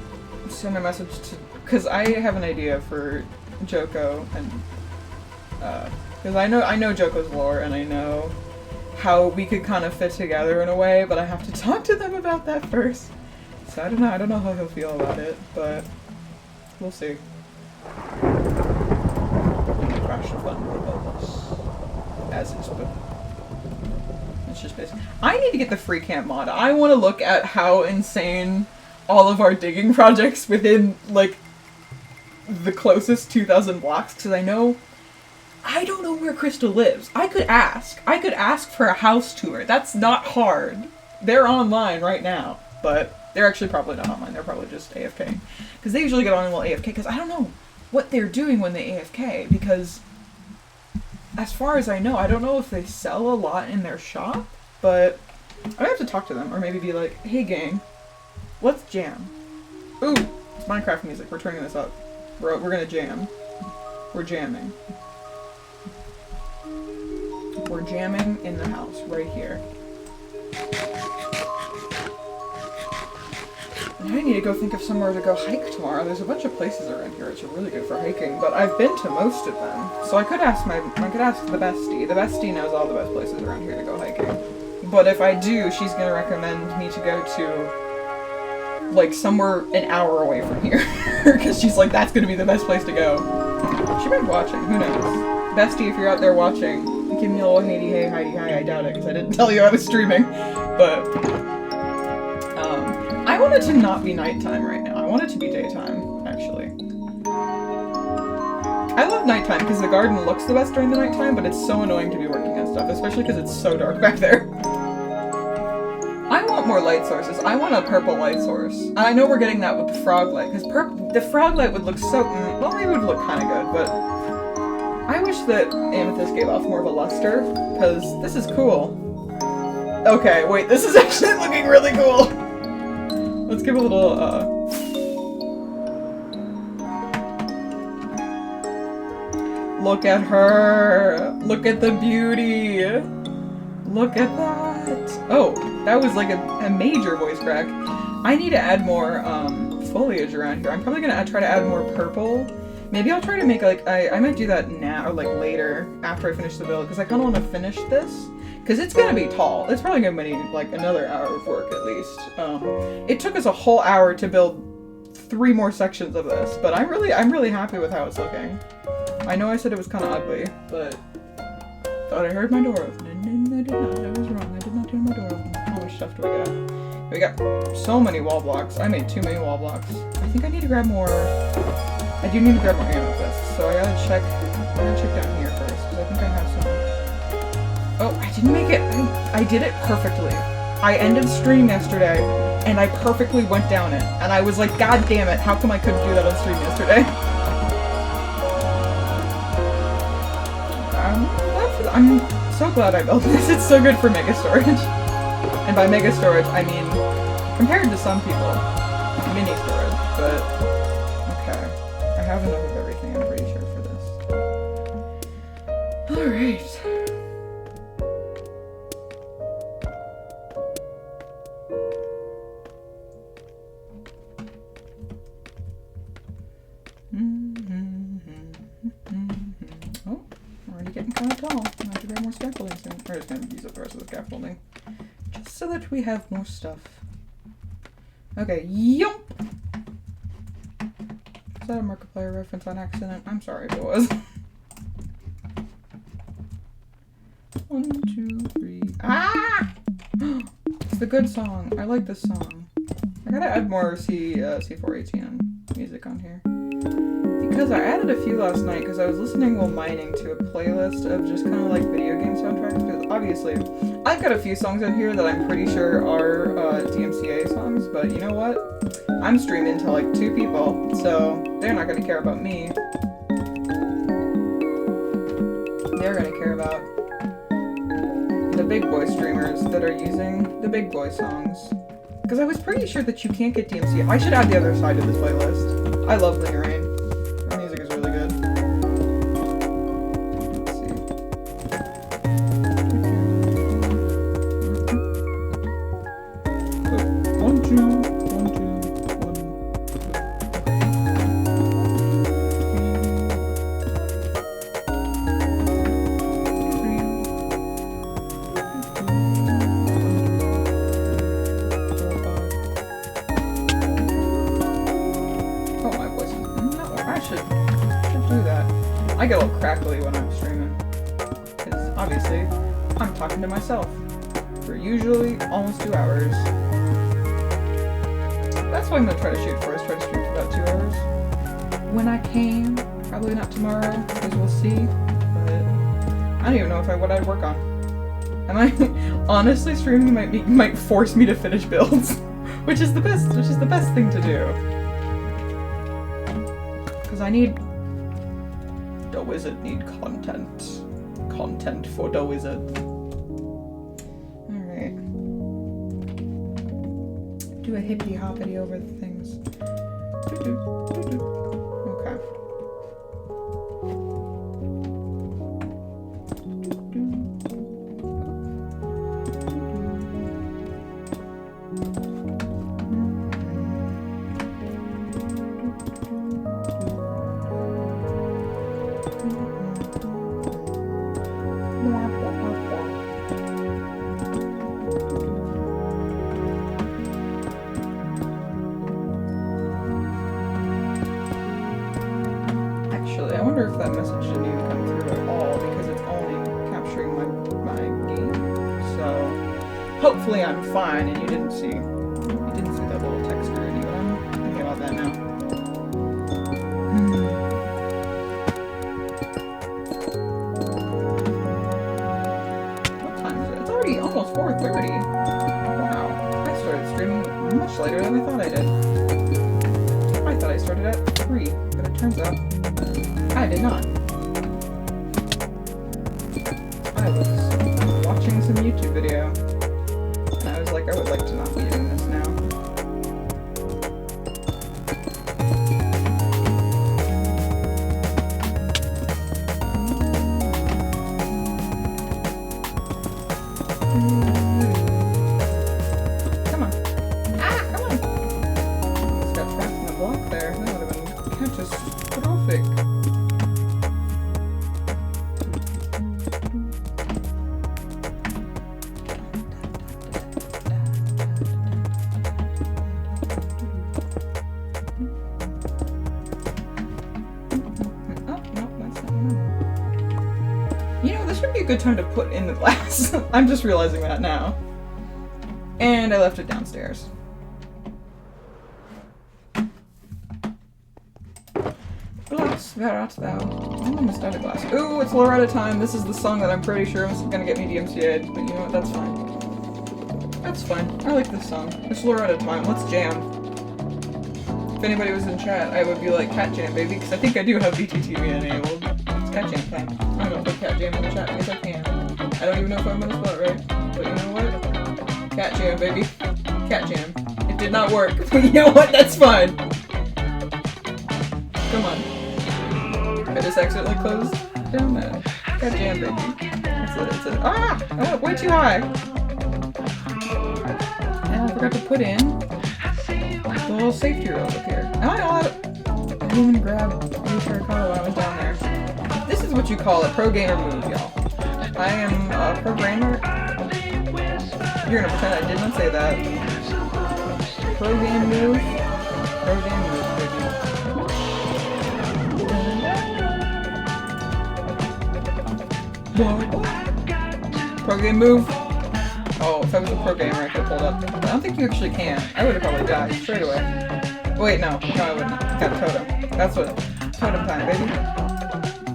send a message to, because I have an idea for Joko, and because I know Joko's lore, and I know how we could kind of fit together in a way, but I have to talk to them about that first. So I don't know how he'll feel about it, but we'll see. Crash of fun above us, as is, but it's just basic. I need to get the free camp mod. I want to look at how insane all of our digging projects within, like, the closest 2,000 blocks, because I don't know where Crystal lives. I could ask for a house tour. That's not hard. They're online right now, but they're actually probably not online. They're probably just AFK. Because they usually get on while AFK, because I don't know what they're doing when they AFK, because as far as I know, I don't know if they sell a lot in their shop, but I have to talk to them, or maybe be like, hey gang, let's jam. Ooh, it's Minecraft music. We're turning this up. We're gonna jam. We're jamming. We're jamming in the house, right here. And I need to go think of somewhere to go hike tomorrow. There's a bunch of places around here which are really good for hiking, but I've been to most of them. So I could ask the bestie. The bestie knows all the best places around here to go hiking. But if I do, she's gonna recommend me to go to, like, somewhere an hour away from here. Because she's like, that's gonna be the best place to go. She might be watching, who knows. Bestie, if you're out there watching, give me a little Heidi, hey, Heidi, hi. I doubt it, because I didn't tell you I was streaming. But, I want it to not be nighttime right now. I want it to be daytime, actually. I love nighttime, because the garden looks the best during the nighttime, but it's so annoying to be working on stuff, especially because it's so dark back there. I want more light sources. I want a purple light source. I know we're getting that with the frog light, because the frog light would look so... well, maybe it would look kind of good, but... I wish that Amethyst gave off more of a luster, because this is cool. Okay, wait, this is actually looking really cool! Let's give a little, Look at her! Look at the beauty! Look at that! Oh, that was like a major voice crack. I need to add more, foliage around here. I'm probably gonna try to add more purple. Maybe I'll try to make, like, I might do that now, or, like, later, after I finish the build, because I kind of want to finish this. Because it's gonna be tall. It's probably gonna be, like, another hour of work, at least. It took us a whole hour to build 3 more sections of this, but I'm really happy with how it's looking. I know I said it was kind of ugly, but... Thought I heard my door open, and I did not. I was wrong. I did not turn my door open. How much stuff do we got? We got so many wall blocks. I made too many wall blocks. I think I need to grab more... I do need to grab more amethyst, so I gotta check down here first, because I think I have some... Oh, I didn't make it! I did it perfectly. I ended stream yesterday, and I perfectly went down it, and I was like, god damn it, how come I couldn't do that on stream yesterday? I'm so glad I built this. It's so good for mega storage. And by mega storage, I mean, compared to some people, mini storage, but... Okay. I have enough of everything, I'm pretty sure, for this. Alright. Oh, we're already getting kind of tall. I have to grab more scaffolding soon. We're just going to use up the rest of the scaffolding. Just so that we have more stuff. Okay, yump! Is that a Markiplier reference on accident? I'm sorry if it was. a good song. I like this song. I gotta add more C4ATN music on here. Because I added a few last night because I was listening while mining to a playlist of just kind of like video game soundtracks. Because obviously, I've got a few songs on here that I'm pretty sure are DMCA songs, but you know what? I'm streaming to like 2 people, so they're not gonna care about me. They're gonna care about the big boy streamers that are using the big boy songs. Because I was pretty sure that you can't get DMCA. I should add the other side to this playlist. I love Lena Rain. Her music is really good. Let's see. Oh, 1, 2, 1, 2, 1, 2, 3. Oh, my voice is... No, I should do that. I get a little crackly when I'm streaming. Because, obviously, I'm talking to myself. For usually almost 2 hours. That's what I'm going to try to shoot for, is try to stream for about 2 hours. When I can. Probably not tomorrow, because we'll see. But I don't even know what I'd work on. And honestly, streaming might force me to finish builds. which is the best thing to do. Because the wizard need content. Content for the wizard. Alright. Do a hippy hoppity over the things. Okay. Actually, I wonder if that message didn't even come through at all because it's only capturing my game. So hopefully I'm fine and you didn't see that little text or anything. I'm thinking about that now. What time is it? It's already almost 4:30. Wow. I started streaming much later than I thought I did. I thought I started at 3, but it turns out I did not. I was watching some YouTube video, and I was like, I would like to not be doing this now. Come on. Ah, come on. Just got trapped in the block there. That would have been catastrophic. A good time to put in the glass. I'm just realizing that now. And I left it downstairs. Glass, thou. I'm almost out of glass. Ooh, it's Loretta time. This is the song that I'm pretty sure is gonna get me DMCA'd, but you know what, that's fine. That's fine. I like this song. It's Loretta time. Let's jam. If anybody was in chat, I would be like, cat jam, baby, because I think I do have VTTV enabled. It's cat jam time. I'm gonna put cat jam in the chat because I can. I don't even know if I'm gonna spell it right, but you know what? Cat jam, baby. Cat jam. It did not work, but you know what? That's fine. Come on. I just accidentally closed down that. Cat jam, baby. It's a ah! I went way too high. And I forgot to put in the little safety rope up here. I didn't even grab a sure color when I was down there. This is what you call a pro gamer move, y'all. I am a programmer. You're gonna pretend I did not say that. Pro game move. Pro game move, baby. Pro game move. Oh, if I was a pro gamer, I could have pulled up. But I don't think you actually can. I would have probably died straight away. Wait, no. No, I wouldn't. Got a totem. That's what. Totem time, baby.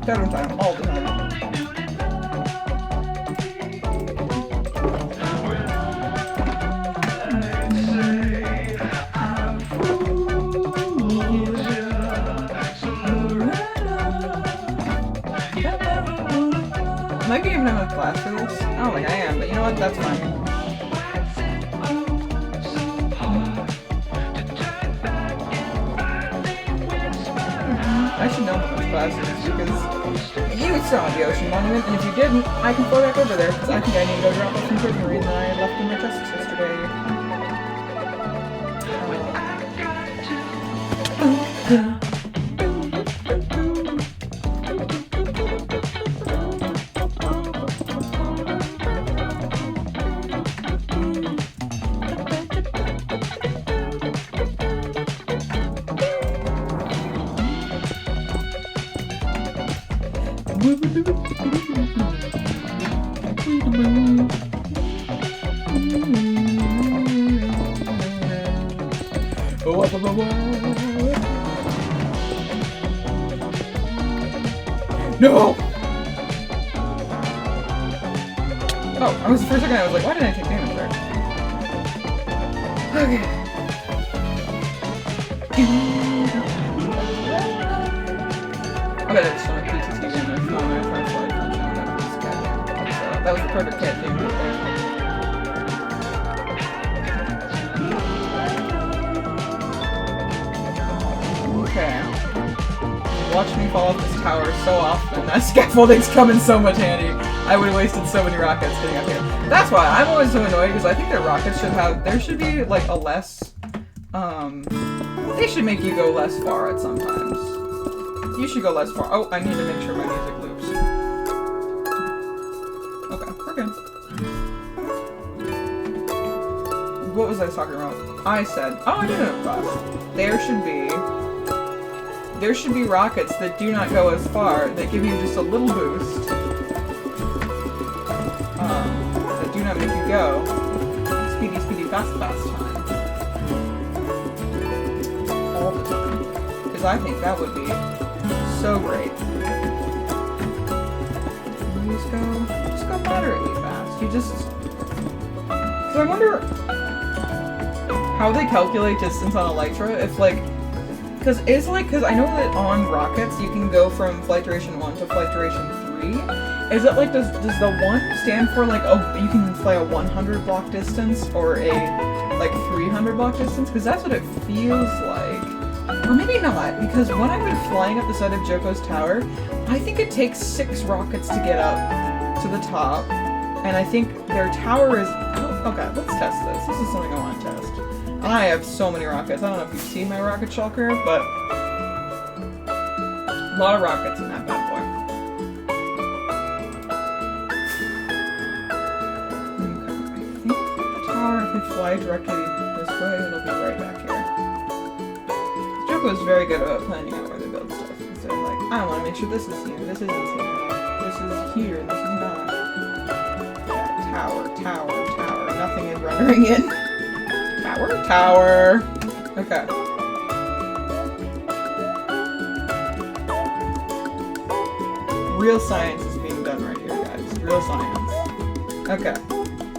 Totem time, all the time. Am I gonna even have enough glass for this? I don't think I am, but you know what? That's fine. I should know how much glass it is because you saw the ocean monument, and if you didn't, I can flow back over there because I think I need to go drop off some prisonary that I left in my chests yesterday. No! Oh, I was for a second I was like, why did I take damage there? Okay. I bet I just don't have PTSD damage. No, my first life that was the perfect cat thing right there. Okay. Watch me fall off this tower so often. That scaffolding's come in so much handy. I would have wasted so many rockets getting up here. That's why I'm always so annoyed, because I think that rockets should have, there should be like a less, they should make you go less far at sometimes. You should go less far. Oh, I need to make sure my music loops. Okay, we're good. What was I talking about? I said, oh, I did have class. There should be rockets that do not go as far, that give you just a little boost. That do not make you go speedy, speedy, fast, fast time. All the time. Because I think that would be so great. You just go moderately fast. You just... So I wonder how they calculate distance on Elytra, if like... Because I know that on rockets you can go from flight duration 1 to flight duration 3. Is it like, does the 1 stand for like, oh, you can fly a 100 block distance or a like 300 block distance? Because that's what it feels like. Or maybe not, because when I've been flying up the side of Joko's tower, I think it takes 6 rockets to get up to the top. And I think their tower is, oh, okay, let's test this. This is something I want to test. I have so many rockets. I don't know if you've seen my rocket shulker, but a lot of rockets in that bad boy. Okay, I think the tower, if we fly directly this way, it'll be right back here. Joko is very good about planning out where they build stuff. So like, I want to make sure this is here, this isn't here, this is here, this is not. Yeah, tower. Nothing is rendering in. Tower. Okay. Real science is being done right here, guys. Real science. Okay.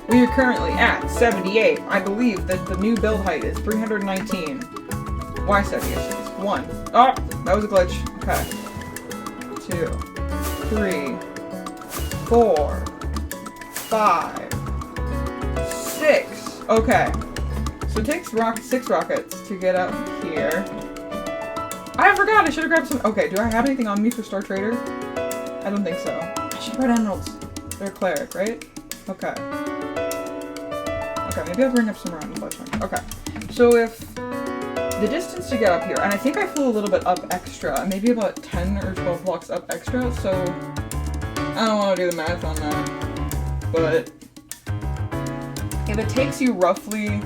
We are currently at 78. I believe that the new build height is 319. Why 70 issues? 1. Oh! That was a glitch. Okay. 2. 3. 4. 5. 6. Okay. So it takes 6 rockets to get up here. I forgot! I should have grabbed some- Okay, do I have anything on me for Star Trader? I don't think so. I should grab emeralds. They're a cleric, right? Okay. Okay, maybe I'll bring up some round flashbang. Okay. So if the distance to get up here, and I think I flew a little bit up extra, maybe about 10 or 12 blocks up extra, so I don't want to do the math on that. But if it takes you roughly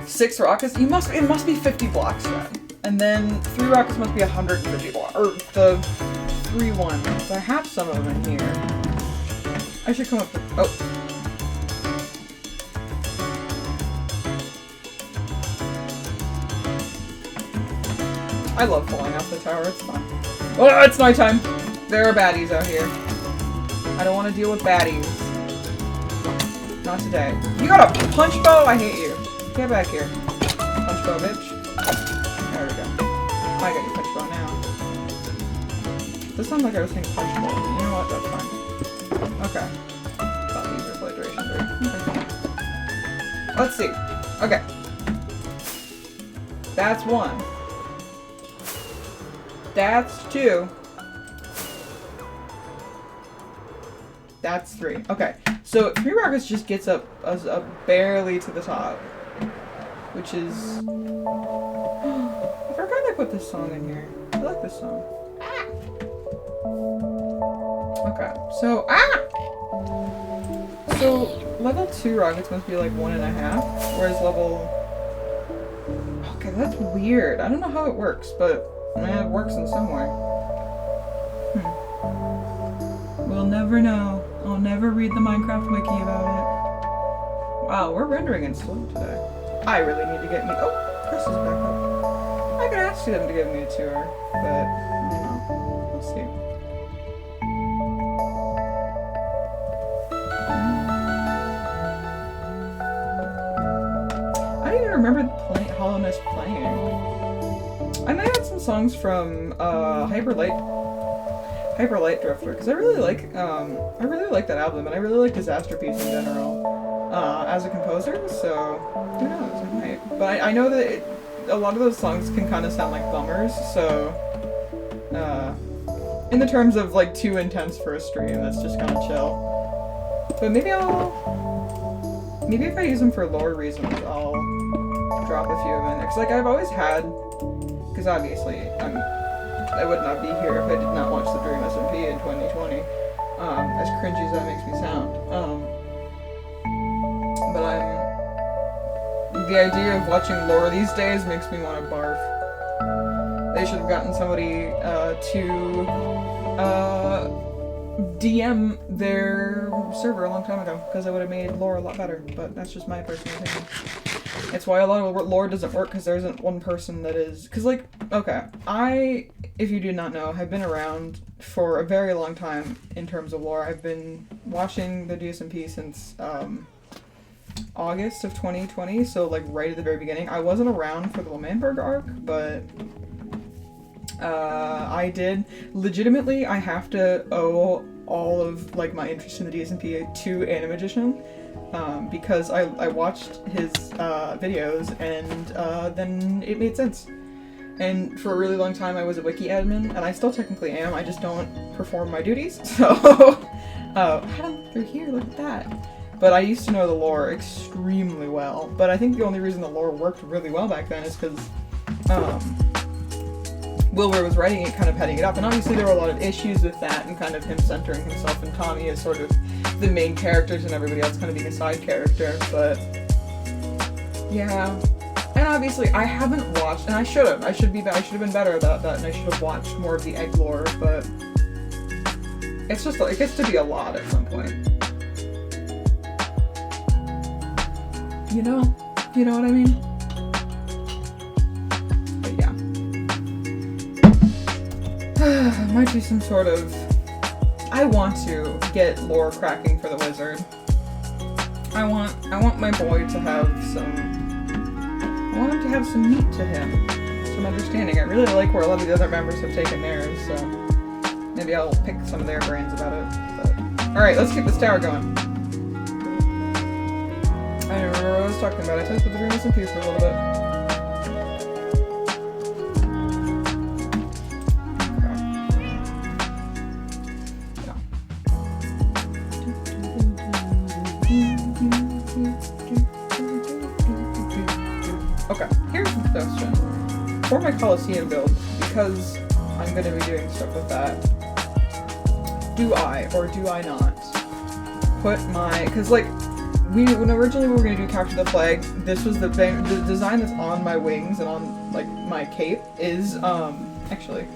6 rockets, it must be 50 blocks then. And then 3 rockets must be 150 blocks. Or the 3 ones. I have some of them in here. I should come up with, oh. I love falling off the tower, it's fun. Oh, it's nighttime! There are baddies out here. I don't want to deal with baddies. Not today. You got a punch bow? I hate you. Get back here. Punch bow, bitch. There we go. I got your punch bow now. This sounds like I was saying punch bow. You know what? That's fine. Okay. Thought these were flight duration 3. Okay. Let's see. Okay. That's 1. That's 2. That's 3. Okay. So 3 rockets just gets up barely to the top. Which is... I forgot I put this song in here. I like this song. Okay. So... So, level 2 rockets must be like 1.5. Whereas level... Okay, that's weird. I don't know how it works, but... Man, it works in some way. We'll never know. I'll never read the Minecraft wiki about it. Wow, we're rendering in slow today. I really need to get me- Oh, Chris is back up. I could ask them to give me a tour, but, I don't know. We'll see. I don't even remember Hollow Knight playing. I might have some songs from Hyper Light Drifter, because I really like that album, and I really like Disasterpiece in general as a composer. So who knows? I might. But I know that a lot of those songs can kind of sound like bummers. So in the terms of like too intense for a stream, that's just kind of chill. But maybe if I use them for lore reasons, I'll drop a few of them in there. Because like I've always had. Because obviously, I would not be here if I did not watch the Dream SMP in 2020, as cringy as that makes me sound. But the idea of watching lore these days makes me want to barf. They should have gotten somebody to DM their server a long time ago, because I would have made lore a lot better, but that's just my personal opinion. It's why a lot of lore doesn't work, because there isn't one person that is... Because, like, okay, I, if you do not know, have been around for a very long time in terms of lore. I've been watching the DSMP since August of 2020, so, like, right at the very beginning. I wasn't around for the L'Manberg arc, but I did. Legitimately, I have to owe all of, like, my interest in the DSMP to Animagician. Because I watched his videos and then it made sense. And for a really long time I was a wiki admin, and I still technically am, I just don't perform my duties, so... Adam, through here, look at that. But I used to know the lore extremely well, but I think the only reason the lore worked really well back then is because Wilbur was writing it, kind of heading it up, and obviously there were a lot of issues with that, and kind of him centering himself and Tommy as sort of the main characters and everybody else kind of being a side character, but yeah. And obviously I haven't watched, and I should have been better about that, and I should have watched more of the egg lore, but it's just like, it gets to be a lot at some point. You know what I mean? But yeah. Might be some sort of... I want to get lore cracking for the wizard. I want my boy to have some... I want him to have some meat to him. Some understanding. I really like where a lot of the other members have taken theirs, so... Maybe I'll pick some of their brains about it. But... Alright, let's keep this tower going. I don't remember what I was talking about. I talked about the Dream SMP for a little bit. Okay, here's the question. For my Coliseum build, because I'm going to be doing stuff with that, do I, or do I not, put my... Because, like, when originally we were going to do Capture the Flag, this was the design that's on my wings and on, like, my cape is, actually,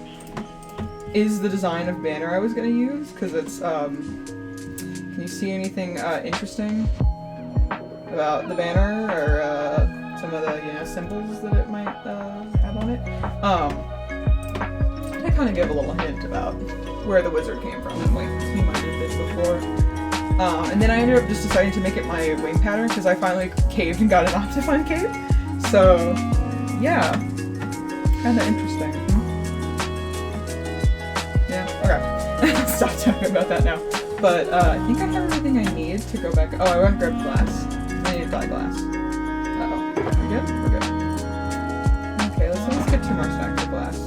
is the design of banner I was going to use, because it's, can you see anything interesting about the banner, or some of the, symbols that it might have on it? kind of give a little hint about where the wizard came from, and like he might have this before. And then I ended up just deciding to make it my wing pattern because I finally caved and got an Optifine cave. So, yeah, kind of interesting. Yeah, okay. Stop talking about that now. But I think I have everything I need to go back. Oh, I went and grabbed glass. I need to dye glass. Uh-oh. We're good? We're good. Okay, let's get 2 more stacks of glass.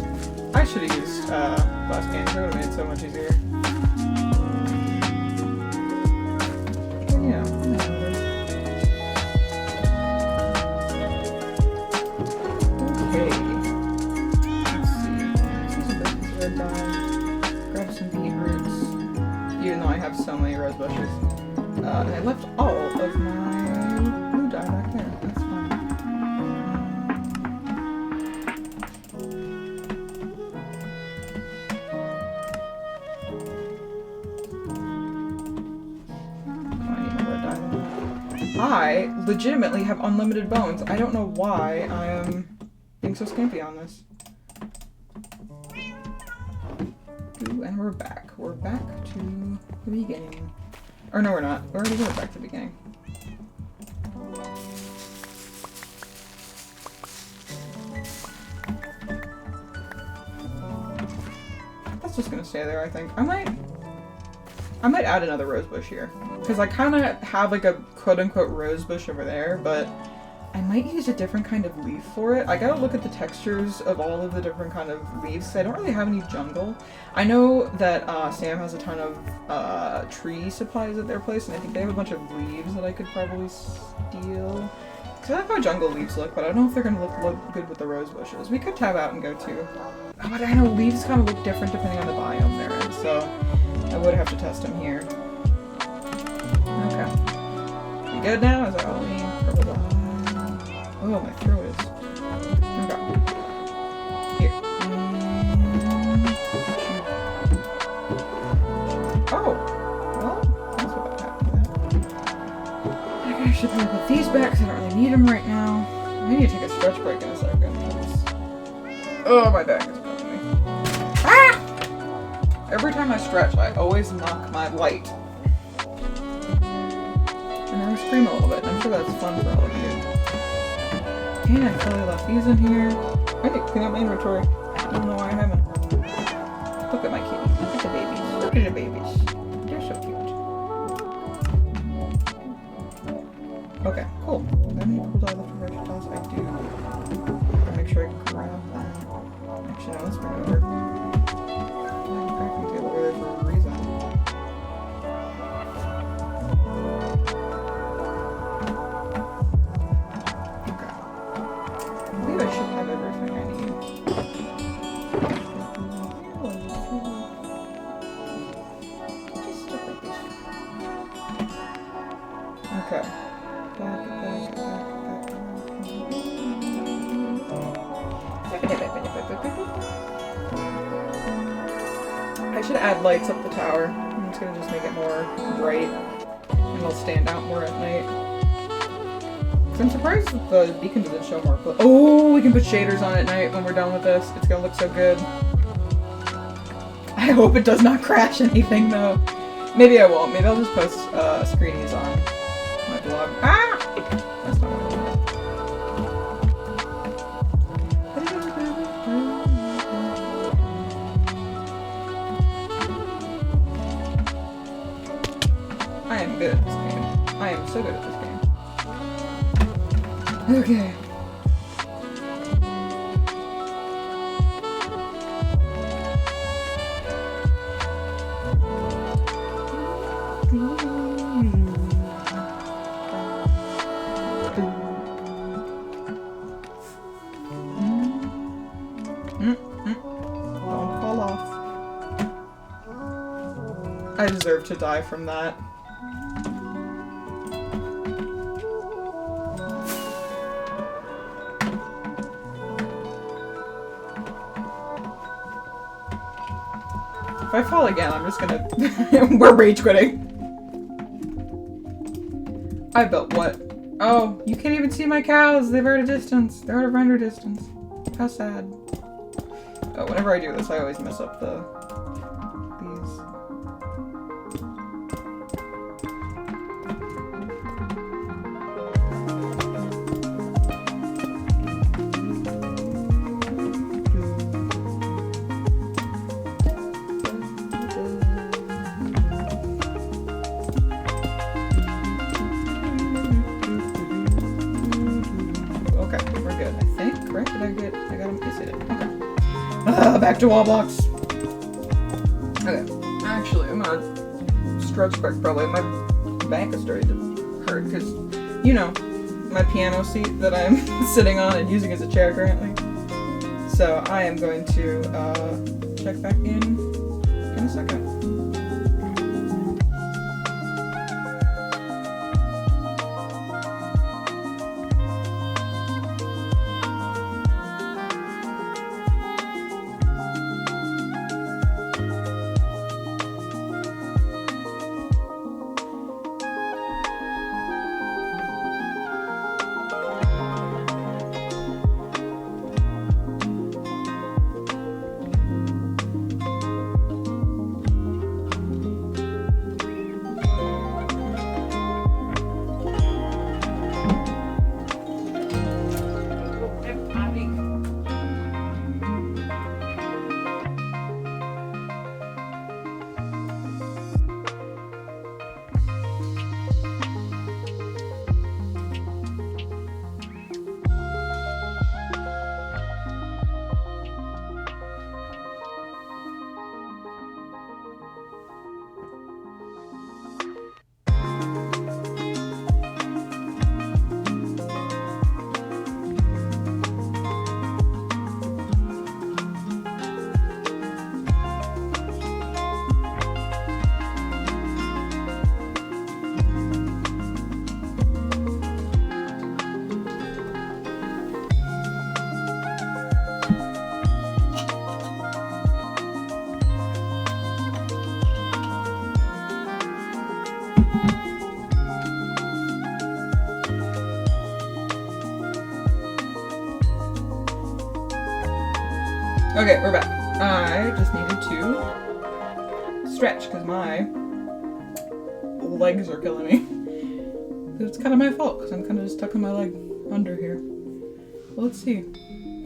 I should have used glass cans. It would have made it so much easier. Yeah. Okay. Let's see. Let's use a bit of red dye. Grab some beetroots. Even though I have so many rose bushes. And I left all of my blue dye back there. That's fine. I legitimately have unlimited bones. I don't know why I am being so skimpy on this. Ooh, and we're back. We're back to the beginning. Or no, we're not. We're already going back to the beginning. That's just gonna stay there, I think. I might add another rose bush here. Because I kind of have like a quote-unquote rose bush over there, but I might use a different kind of leaf for it. I gotta look at the textures of all of the different kind of leaves. I don't really have any jungle. I know that Sam has a ton of tree supplies at their place, and I think they have a bunch of leaves that I could probably steal. Because I like how jungle leaves look, but I don't know if they're gonna look good with the rose bushes. We could tab out and go too. Oh, but I know leaves kind of look different depending on the biome they're in, so I would have to test them here. Okay. You good now? Is that all we need? Oh, my throat is. Okay. Here. Oh! Well, that's what happened to that. I should probably put these back because I don't really need them right now. I need to take a stretch break in a second. Oh, my back is bugging me. Ah! Every time I stretch, I always knock my light. And then I scream a little bit. I'm sure that's fun for all of you. And I totally left these in here. I need to clean up my inventory. I don't know why I haven't. Look at my kitty. Look at the babies. Look at the babies. They're so cute. Okay, cool. Let me pull down the vegetables. I do. I'll make sure I grab that. Actually, no, let's bring it over. I'm crafting table over there for a reason. I should have everything I need. Just stuff like this. Okay. I should add lights up the tower. It's gonna just make it more bright and it'll stand out more at night. I'm surprised that the beacon doesn't show more. Oh, we can put shaders on at night when we're done with this. It's gonna look so good. I hope it does not crash anything though. Maybe I won't. Maybe I'll just post screenies on my blog. Ah! That's not what I want. I am good at this game. I am so good at this game. Okay. Don't fall off. I deserve to die from that. If I fall again, I'm just gonna... We're rage quitting. I built what? Oh, you can't even see my cows. They're at a distance. They're at a render distance. How sad. Oh, whenever I do this, I always mess up these. Back to wall blocks. Okay, actually, I'm gonna stretch quick. Probably my back is starting to hurt because, you know, my piano seat that I'm sitting on and using as a chair currently. So I am going to check back in a second. Okay, we're back. I just needed to stretch because my legs are killing me. It's kind of my fault because I'm kind of just tucking my leg under here. Well, let's see.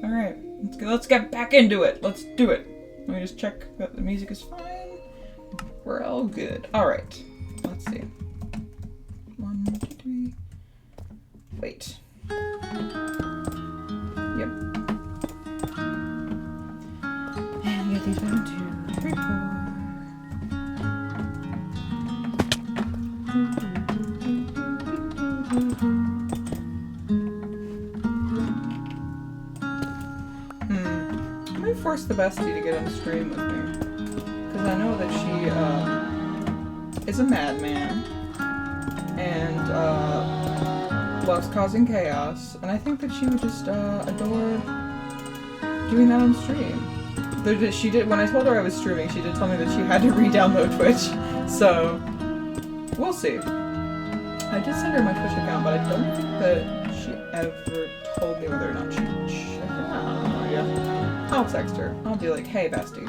All right, let's get back into it. Let's do it. Let me just check that the music is fine. We're all good. All right, let's see. 1, 2, 3. Wait. Yep. And get these 1, 2, 3, 4. Let me force the bestie to get on the stream with me, because I know that she is a madman and loves causing chaos, and I think that she would just adore doing that on stream. She did, when I told her I was streaming, she did tell me that she had to re-download Twitch, so we'll see. I did send her my Twitch account, but I don't think that she ever told me whether or not she checked it out. Yeah. I'll text her. I'll be like, hey bestie,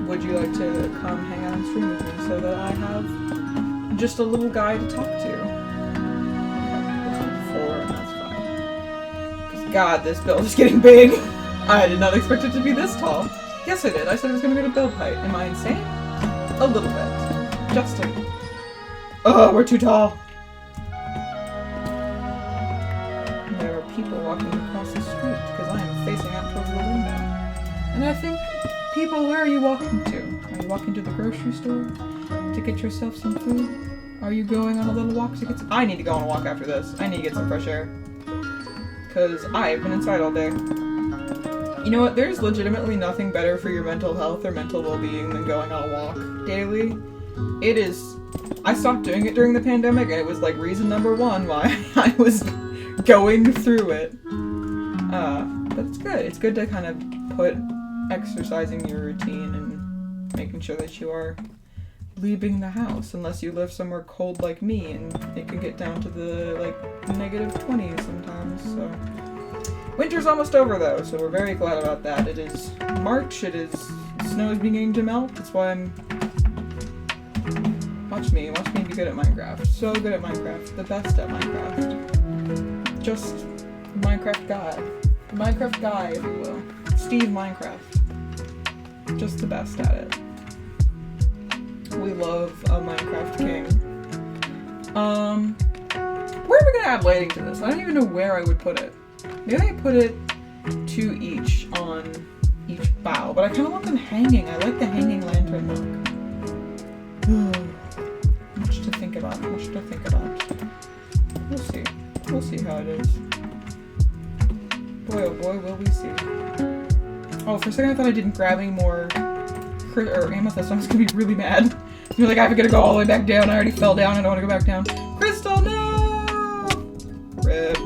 would you like to come hang out on stream with me so that I have just a little guy to talk to? Okay, 4, and that's fine. 'Cause God, this build is getting big. I did not expect it to be this tall. Yes, I did. I said it was going to be the build height. Am I insane? A little bit. Just a little. Oh, we're too tall. There are people walking across the street because I am facing out towards the window. And I think, people, where are you walking to? Are you walking to the grocery store to get yourself some food? Are you going on a little walk to get some... I need to go on a walk after this. I need to get some fresh air. Because I've been inside all day. You know what? There's legitimately nothing better for your mental health or mental well-being than going on a walk daily. It is... I stopped doing it during the pandemic, and it was like reason number 1 why I was going through it. But it's good. It's good to kind of put exercising your routine and making sure that you are leaving the house, unless you live somewhere cold like me, and it can get down to the, like, -20s sometimes, so... Winter's almost over though, so we're very glad about that. It is March, snow is beginning to melt, that's why I'm... Watch me be good at Minecraft. So good at Minecraft, the best at Minecraft. Just Minecraft guy. Minecraft guy, if you will. Steve Minecraft. Just the best at it. We love a Minecraft king. Where are we gonna add lighting to this? I don't even know where I would put it. Maybe I put it 2 each on each bough, but I kind of want them hanging. I like the hanging lantern look. Much to think about, much to think about. We'll see. We'll see how it is. Boy, oh boy, will we see. Oh, for a second I thought I didn't grab any more amethyst. I was gonna be really mad. You're like, I'm gonna go all the way back down. I already fell down. I don't want to go back down. Crystal, no! Rip.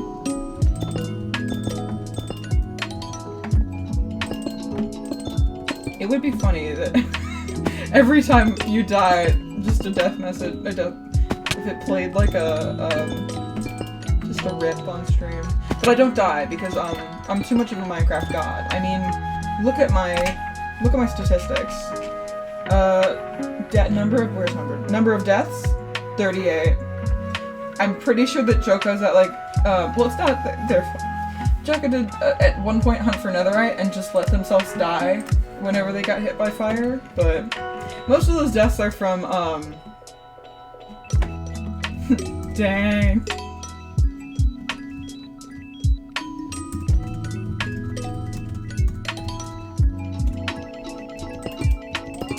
It would be funny that every time you die, just a death message, if it played like just a rip on stream. But I don't die because I'm too much of a Minecraft god. I mean, look at my statistics. Number of deaths, 38. I'm pretty sure that Joko's at like, well, it's not their fault. Joko did at one point hunt for netherite and just let themselves die whenever they got hit by fire, but most of those deaths are from, dang.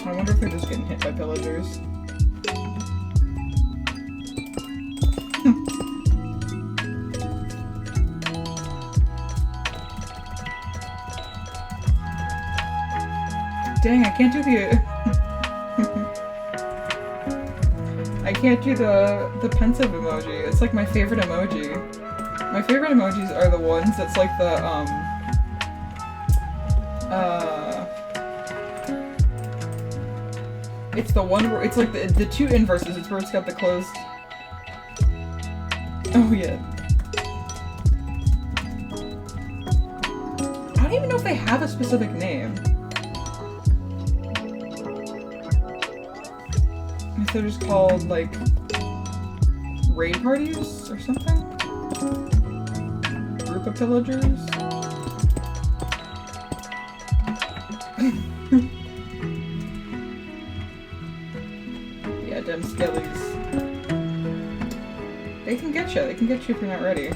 I wonder if they're just getting hit by pillagers. Dang, I can't do the... I can't do the pensive emoji. It's like my favorite emoji. My favorite emojis are the ones that's like the, it's the one where, it's like the 2 inverses. It's where it's got the closed... Oh, yeah. I don't even know if they have a specific name. If they're just called, like, raid parties or something? Group of pillagers? Yeah, them skellies. They can get you. They can get you if you're not ready.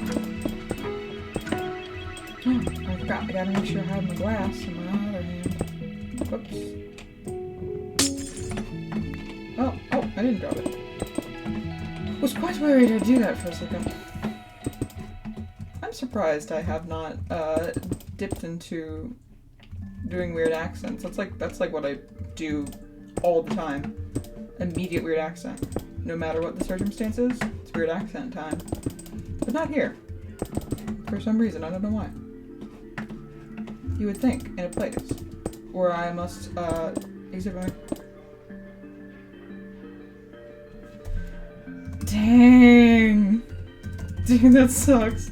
Oh, I forgot. I gotta make sure I have my glass in my other hand. Whoops. Oh, I didn't drop it. Was quite worried to do that for a second. I'm surprised I have not dipped into doing weird accents. That's like what I do all the time. Immediate weird accent. No matter what the circumstances, it's weird accent time. But not here. For some reason, I don't know why. You would think, in a place where I must exhibit my... Dang! Dude, that sucks.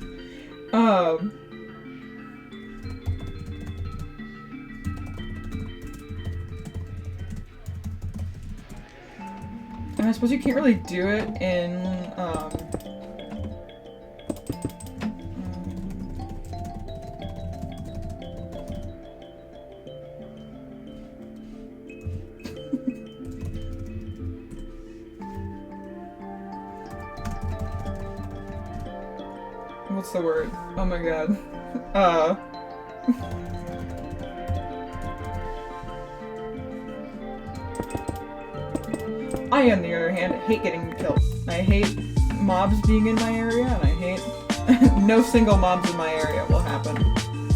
And I suppose you can't really do it in, what's the word? Oh my god. I, on the other hand, hate getting killed. I hate mobs being in my area, and I hate... no single mobs in my area will happen.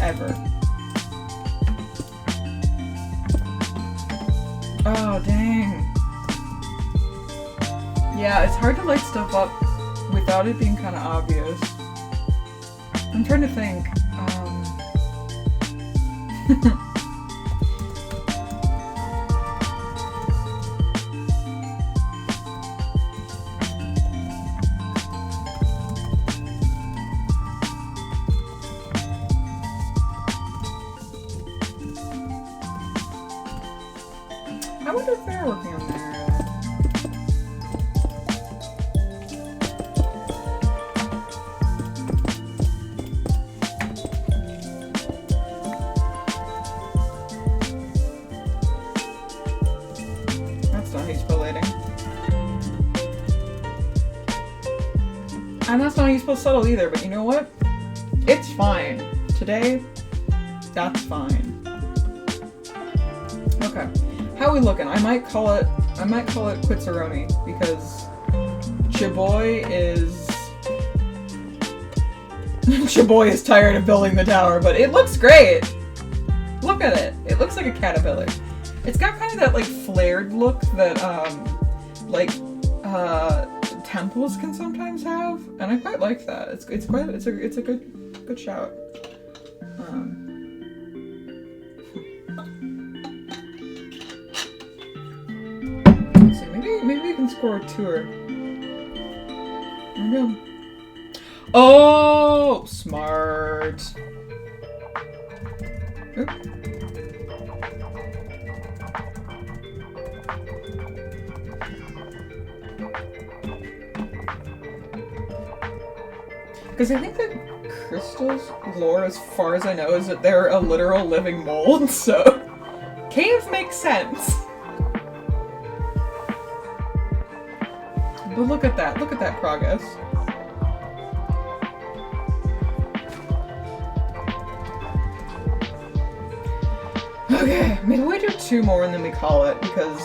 Ever. Oh, dang. Yeah, it's hard to light stuff up without it being kind of obvious. I'm trying to think. I wonder if they're working on their... That's not how you spell lighting. And that's not how you spell subtle either, but you know what? It's fine. Today, that's fine. Okay. How are we looking? I might call it Quitzeroni because Chaboy is tired of building the tower, but it looks great. Look at it. It looks like a caterpillar. It's got kind of that like flared look that temples can sometimes have, and I quite like that. It's a good shout. Let's see, maybe we can score a tour. There we go. Oh, smart. Oop. Because I think that crystals lore, as far as I know, is that they're a literal living mold, so caves make sense. But look at that progress. Okay, maybe we do 2 more and then we call it, because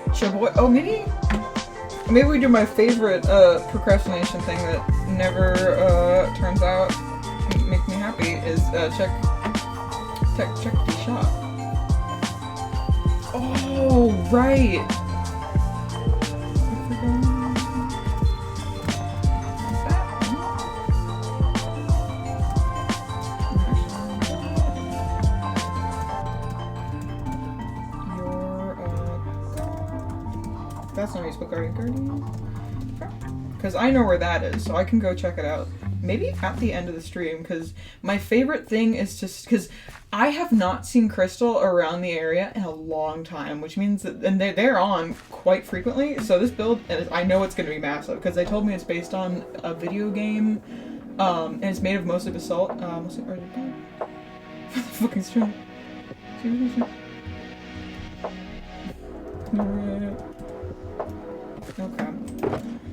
Chaboy, oh maybe we do my favorite procrastination thing that never turns out to make me happy is check the shop. Oh right. That's not Facebook Guardian. Because I know where that is, so I can go check it out. Maybe at the end of the stream, because my favorite thing is just... Because I have not seen Crystal around the area in a long time, which means that... And they're on quite frequently, so this build, I know it's going to be massive, because they told me it's based on a video game, and it's made of mostly basalt. Mostly... fucking stream. Okay.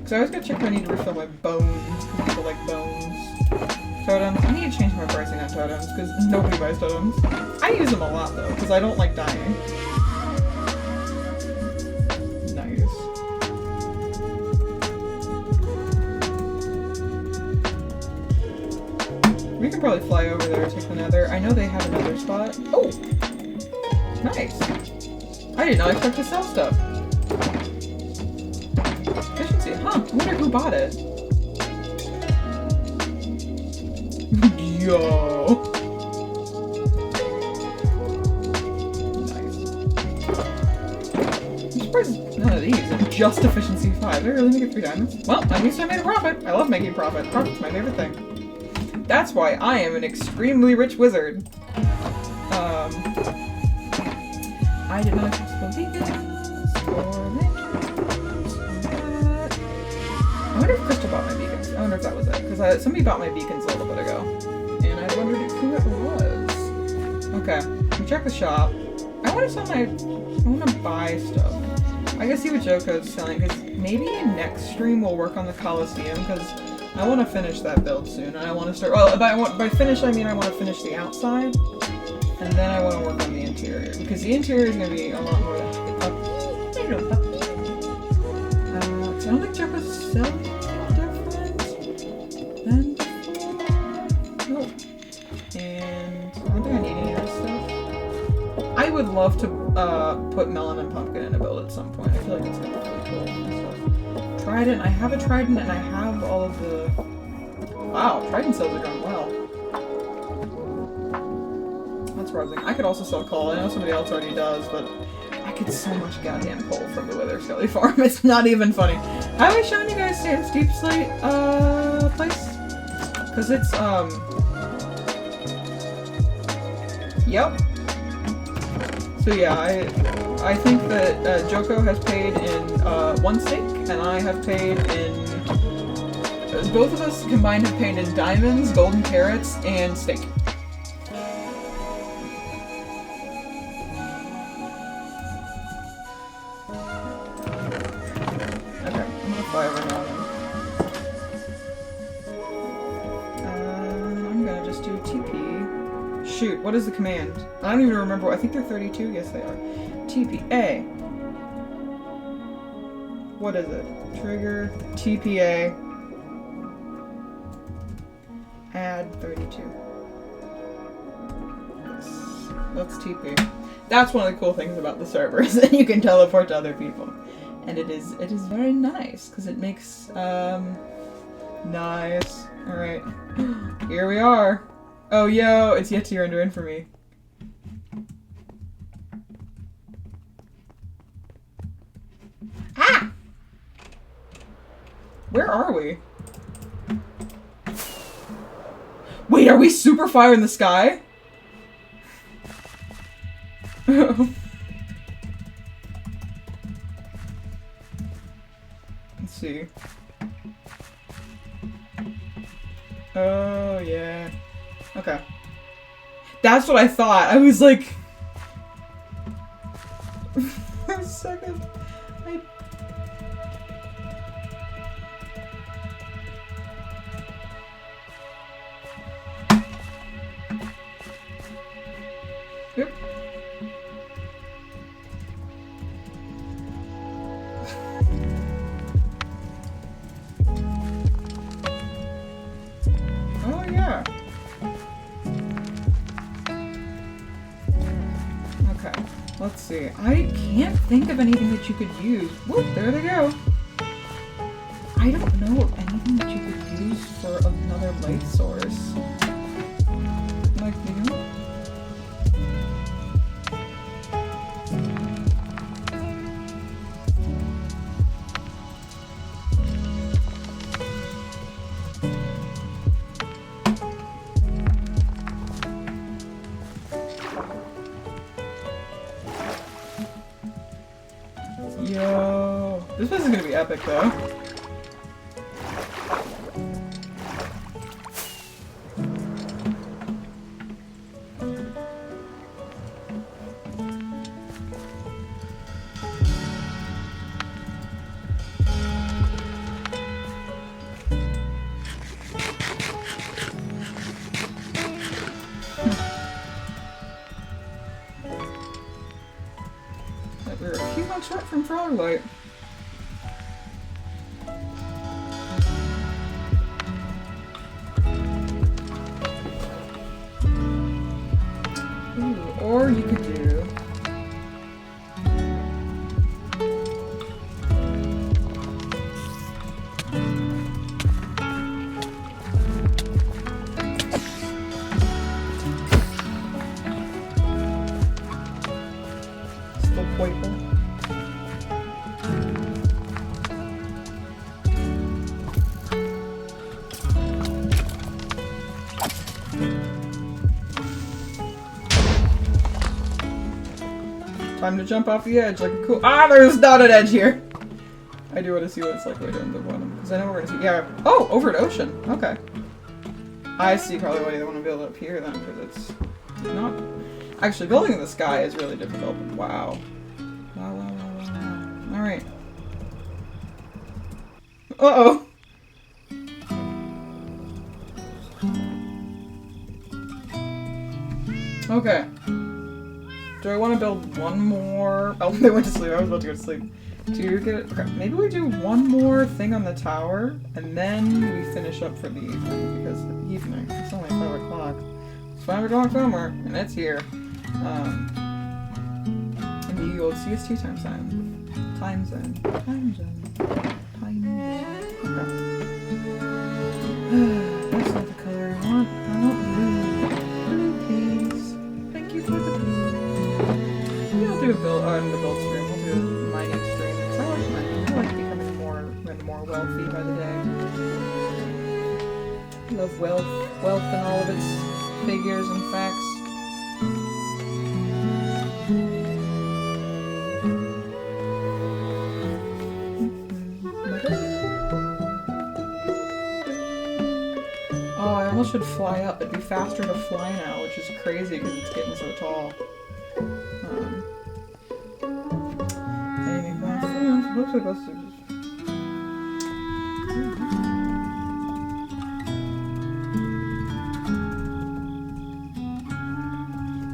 So I always gotta check if I need to refill my bones, because people like bones. Totems. I need to change my pricing on totems, because nobody buys totems. I use them a lot, though, because I don't like dying. Nice. We can probably fly over there and take the nether. I know they have another spot. Oh! Nice. I did not expect to sell stuff. Efficiency, huh? I wonder who bought it. Yo! Nice. I'm surprised none of these are just efficiency 5. Did I really make it 3 diamonds? Well, at least I made a profit. I love making profit. Profit's my favorite thing. That's why I am an extremely rich wizard. I did not expect to go beacons or lanterns. I wonder if Crystal bought my beacons. I wonder if that was it. Because somebody bought my beacons a little bit ago. And I wondered who it was. Okay. We check the shop. I want to sell my... I want to buy stuff. I gotta see what Joko's selling. Because maybe next stream we'll work on the Coliseum. Because I want to finish that build soon. And I want to start... Well, by finish I mean I want to finish the outside. And then I want to work on the interior. Because the interior is going to be a lot more... So I don't think Joko's selling different than before. Nope. And I don't think I need any of this stuff. I would love to put melon and pumpkin in a build at some point. I feel like it's going to be really cool and stuff. Trident. I have a trident and I have all of the... Wow, trident sales are going well. That's surprising. I could also sell coal. I know somebody else already does, but I get so much goddamn coal from the Wither Skelly farm. It's not even funny. Have I shown you guys Sam's Deep Slate place? Because it's Yep. So yeah, I think that Joko has paid in 1 steak, and I have paid in... both of us combined have paid in diamonds, golden carrots, and steak. Okay, I'm gonna fly over now. I'm gonna just do TP. Shoot, what is the command? I don't even remember. I think they're 32. Yes, they are. TPA. What is it? Trigger TPA. Add 32. Yes. Let's TP. That's one of the cool things about the server is that you can teleport to other people, and it is very nice because it makes nice. All right, here we are. Oh yo, it's yet to render in for me. Ah! Where are we? Wait, are we super fire in the sky? Let's see. Oh, yeah. Okay. That's what I thought. I was like... for a second. Yep. Oh yeah. Okay, let's see. I can't think of anything that you could use. Whoop, there they go. I don't know of anything that you could use for another light source. Like, you know? Yo, this place is gonna be epic though. We're a few months short from Froglight. Ooh, or you could do... Still playful. Time to jump off the edge like a cool- Ah, there's not an edge here! I do want to see what it's like right down the bottom, because I know we're gonna see- Yeah. Oh! Over at Ocean! Okay. I see probably why they want to build up here then, because it's not... Actually, building in the sky is really difficult. Wow. Wow, wow, wow, wow, wow. Alright. Uh-oh! Okay. Do I want to build one more? Oh, they went to sleep. I was about to go to sleep. Do you get it? Okay, maybe we do one more thing on the tower, and then we finish up for the evening, because the evening, it's only 5 o'clock. It's 5 o'clock somewhere, and it's here. In the old CST time zone. Time zone. Time zone. Time zone. Okay. That's not the color I want. I want blue. Blue, please. Thank you for the blue. We'll do a build on the build stream. We'll do a mining stream because I like mining. I like becoming more and more wealthy by the day. I love wealth and all of its figures and facts. I almost should fly up. It'd be faster to fly now, which is crazy because it's getting so tall.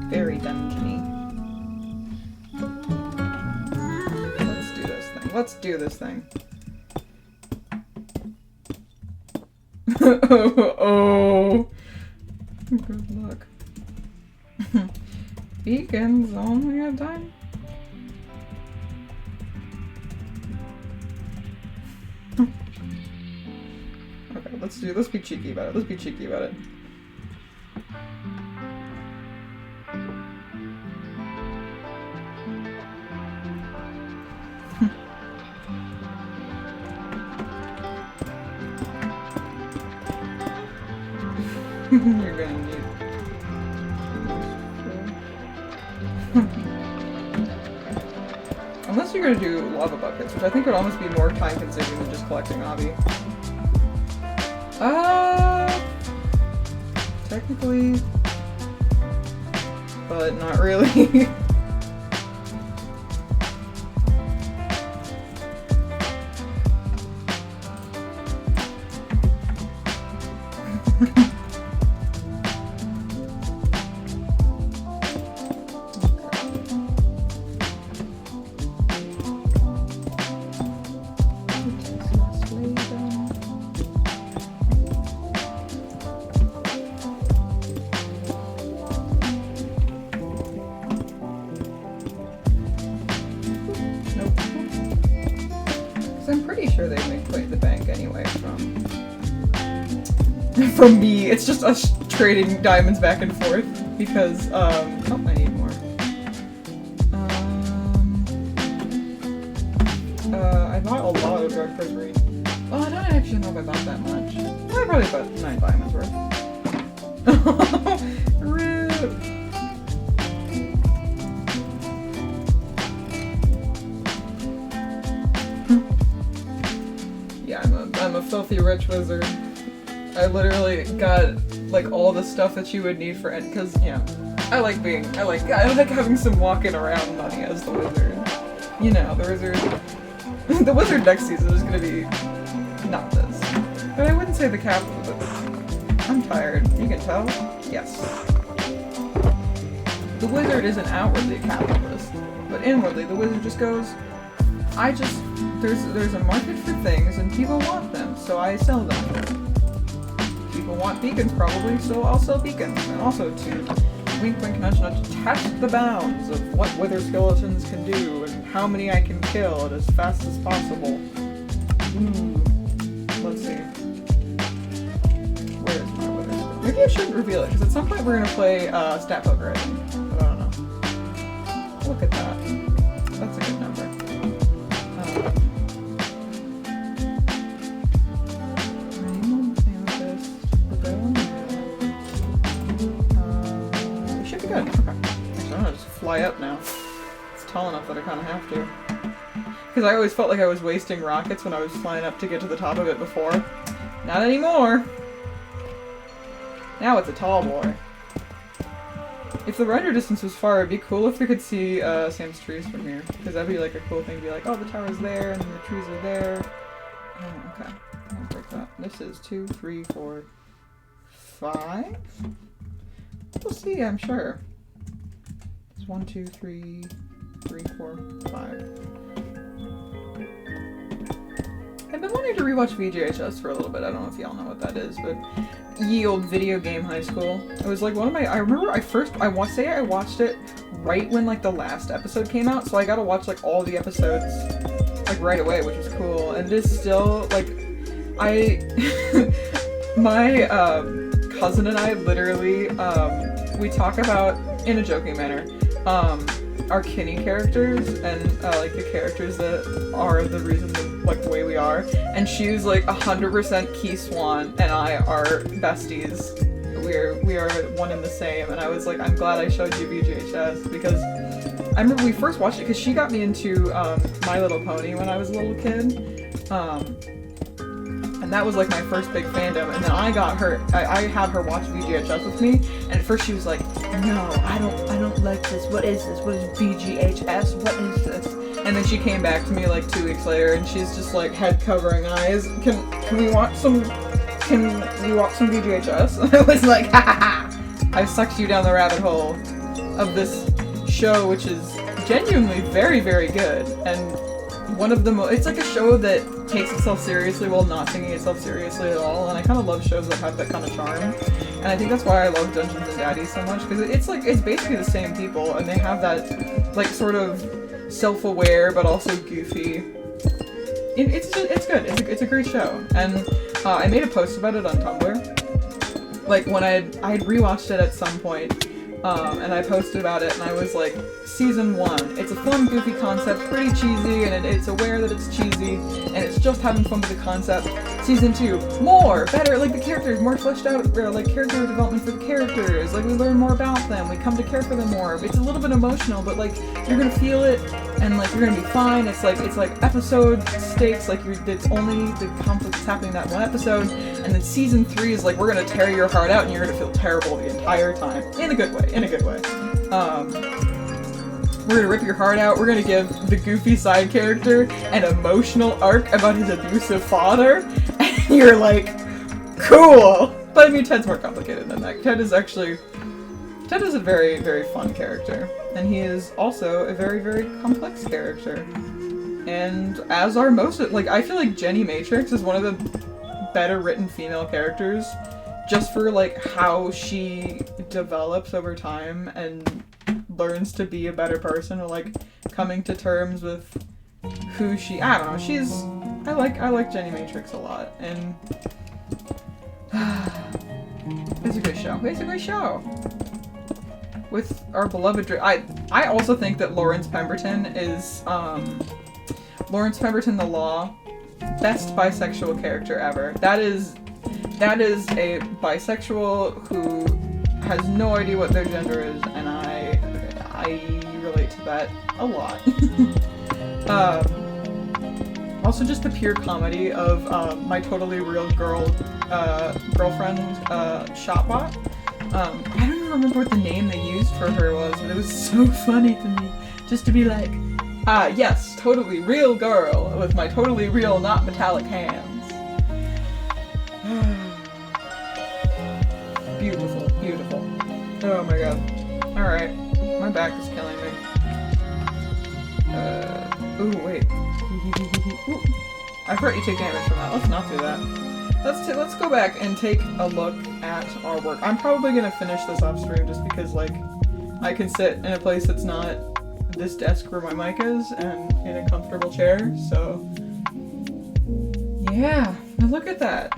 Very dungeony. Let's do this thing. Let's do this thing. Oh. Good luck. Beacons only a dime. Okay, let's be cheeky about it. Let's be cheeky about it. You're gonna need unless you're gonna do lava buckets, which I think would almost be more time consuming than just collecting obby. Technically, but not really. From me, it's just us trading diamonds back and forth because, oh, I need more. I bought a lot of dark prismarine. Well, I don't actually know if I bought that much. I probably bought 9 diamonds worth. Rude. Yeah, I'm a filthy rich wizard. I literally got like all the stuff that you would need for it, because yeah, I like having some walking around money as the wizard. You know, the wizard the wizard next season is gonna be not this. But I wouldn't say the capital, but I'm tired. You can tell? Yes. The wizard isn't outwardly a capitalist, but inwardly the wizard just goes, there's a market for things and people want them, so I sell them. People want beacons probably, so I'll sell beacons. And also to wink wink nudge nudge test the bounds of what wither skeletons can do and how many I can kill as fast as possible. Let's see. Where is my wither skeleton? Maybe I shouldn't reveal it, because at some point we're gonna play stat poker, I think. But I don't know. Look at that. That's a good number. Fly up now. It's tall enough that I kind of have to. Because I always felt like I was wasting rockets when I was flying up to get to the top of it before. Not anymore! Now it's a tall boy. If the render distance was far, it'd be cool if we could see Sam's trees from here. Because that'd be like a cool thing to be like, oh, the tower's there and the trees are there. Oh, okay. I'll break that. This is 2, 3, 4, 5? We'll see, I'm sure. 1, 2, 3, 4, 5. I've been wanting to rewatch VGHS for a little bit. I don't know if y'all know what that is, but ye old video game high school. It was like one of my. I remember I watched it right when like the last episode came out, so I got to watch like all the episodes like right away, which was cool. And it is still like my cousin and I literally we talk about in a joking manner. Our Kinney characters and like the characters that are the reason like the way we are, and she's like 100% Key Swan and I are besties. We are one and the same, and I was like, I'm glad I showed you VGHS because I remember we first watched it because she got me into My Little Pony when I was a little kid. And that was like my first big fandom. And then I got her, I had her watch VGHS with me, and at first she was like, no, I don't like this. What is this? What is VGHS? What is this? And then she came back to me like 2 weeks later, and she's just like head covering eyes. Can we watch some VGHS? And I was like, ha ha ha! I've sucked you down the rabbit hole of this show, which is genuinely very, very good. And one of the it's like a show that takes itself seriously while not taking itself seriously at all, and I kind of love shows that have that kind of charm. And I think that's why I love Dungeons and Daddies so much, because it's basically the same people, and they have that like sort of self-aware but also goofy. It's good. It's a great show, and I made a post about it on Tumblr. Like when I had rewatched it at some point. And I posted about it, and I was like, Season 1, it's a fun, goofy concept, pretty cheesy, and it's aware that it's cheesy, and it's just having fun with the concept. Season 2, more, better, like the characters, more fleshed out, like character development for the characters, like we learn more about them, we come to care for them more. It's a little bit emotional, but like, you're gonna feel it, and like, you're gonna be fine. It's like episode stakes, like it's only the conflict that's happening in that one episode, and then Season 3 is like, we're gonna tear your heart out, and you're gonna feel terrible the entire time. In a good way. We're gonna rip your heart out. We're gonna give the goofy side character an emotional arc about his abusive father. And you're like, cool! But I mean, Ted's more complicated than that. Ted is a very, very fun character. And he is also a very, very complex character. And as are most of, like, I feel like Jenny Matrix is one of the better written female characters, just for like how she develops over time and learns to be a better person, or like coming to terms with who she, I don't know, I like Jenny Matrix a lot, and it's a good show. It's a great show. With our beloved I also think that Lawrence Pemberton is Lawrence Pemberton the Law, best bisexual character ever. That is a bisexual who has no idea what their gender is, and I relate to that a lot. Also, just the pure comedy of my totally real girlfriend, Shotbot. I don't even remember what the name they used for her was, but it was so funny to me, just to be like, yes, totally real girl with my totally real, not metallic hands. Beautiful, beautiful. Oh my god. Alright. My back is killing me. Ooh, wait. Ooh. I've heard you take damage from that. Let's not do that. Let's go back and take a look at our work. I'm probably gonna finish this off stream just because, like, I can sit in a place that's not this desk where my mic is and in a comfortable chair, so... Yeah. Now look at that.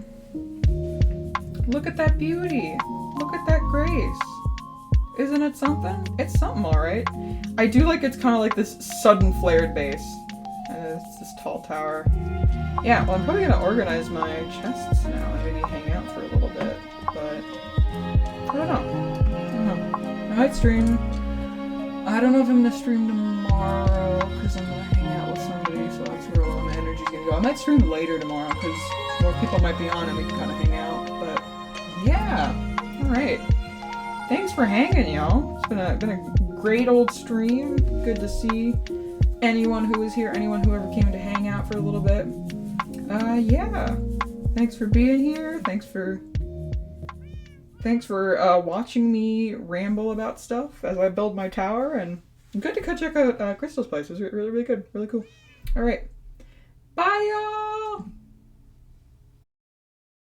Look at that beauty. Look at that grace. Isn't it something? It's something, alright. I do like it's kind of like this sudden flared base. And it's this tall tower. Yeah, well, I'm probably gonna organize my chests now and maybe hang out for a little bit. But I don't know. I might stream. I don't know if I'm gonna stream tomorrow because I'm gonna hang out with somebody, so that's where all my energy's gonna go. I might stream later tomorrow because more people might be on and we can kind of hang out. But yeah, all right. Thanks for hanging, y'all. It's been a great old stream. Good to see anyone who was here, anyone who ever came to hang out for a little bit. Yeah. Thanks for being here. Thanks for watching me ramble about stuff as I build my tower, and good to go check out Crystal's place. It was really, really good. Really cool. All right. Bye, y'all!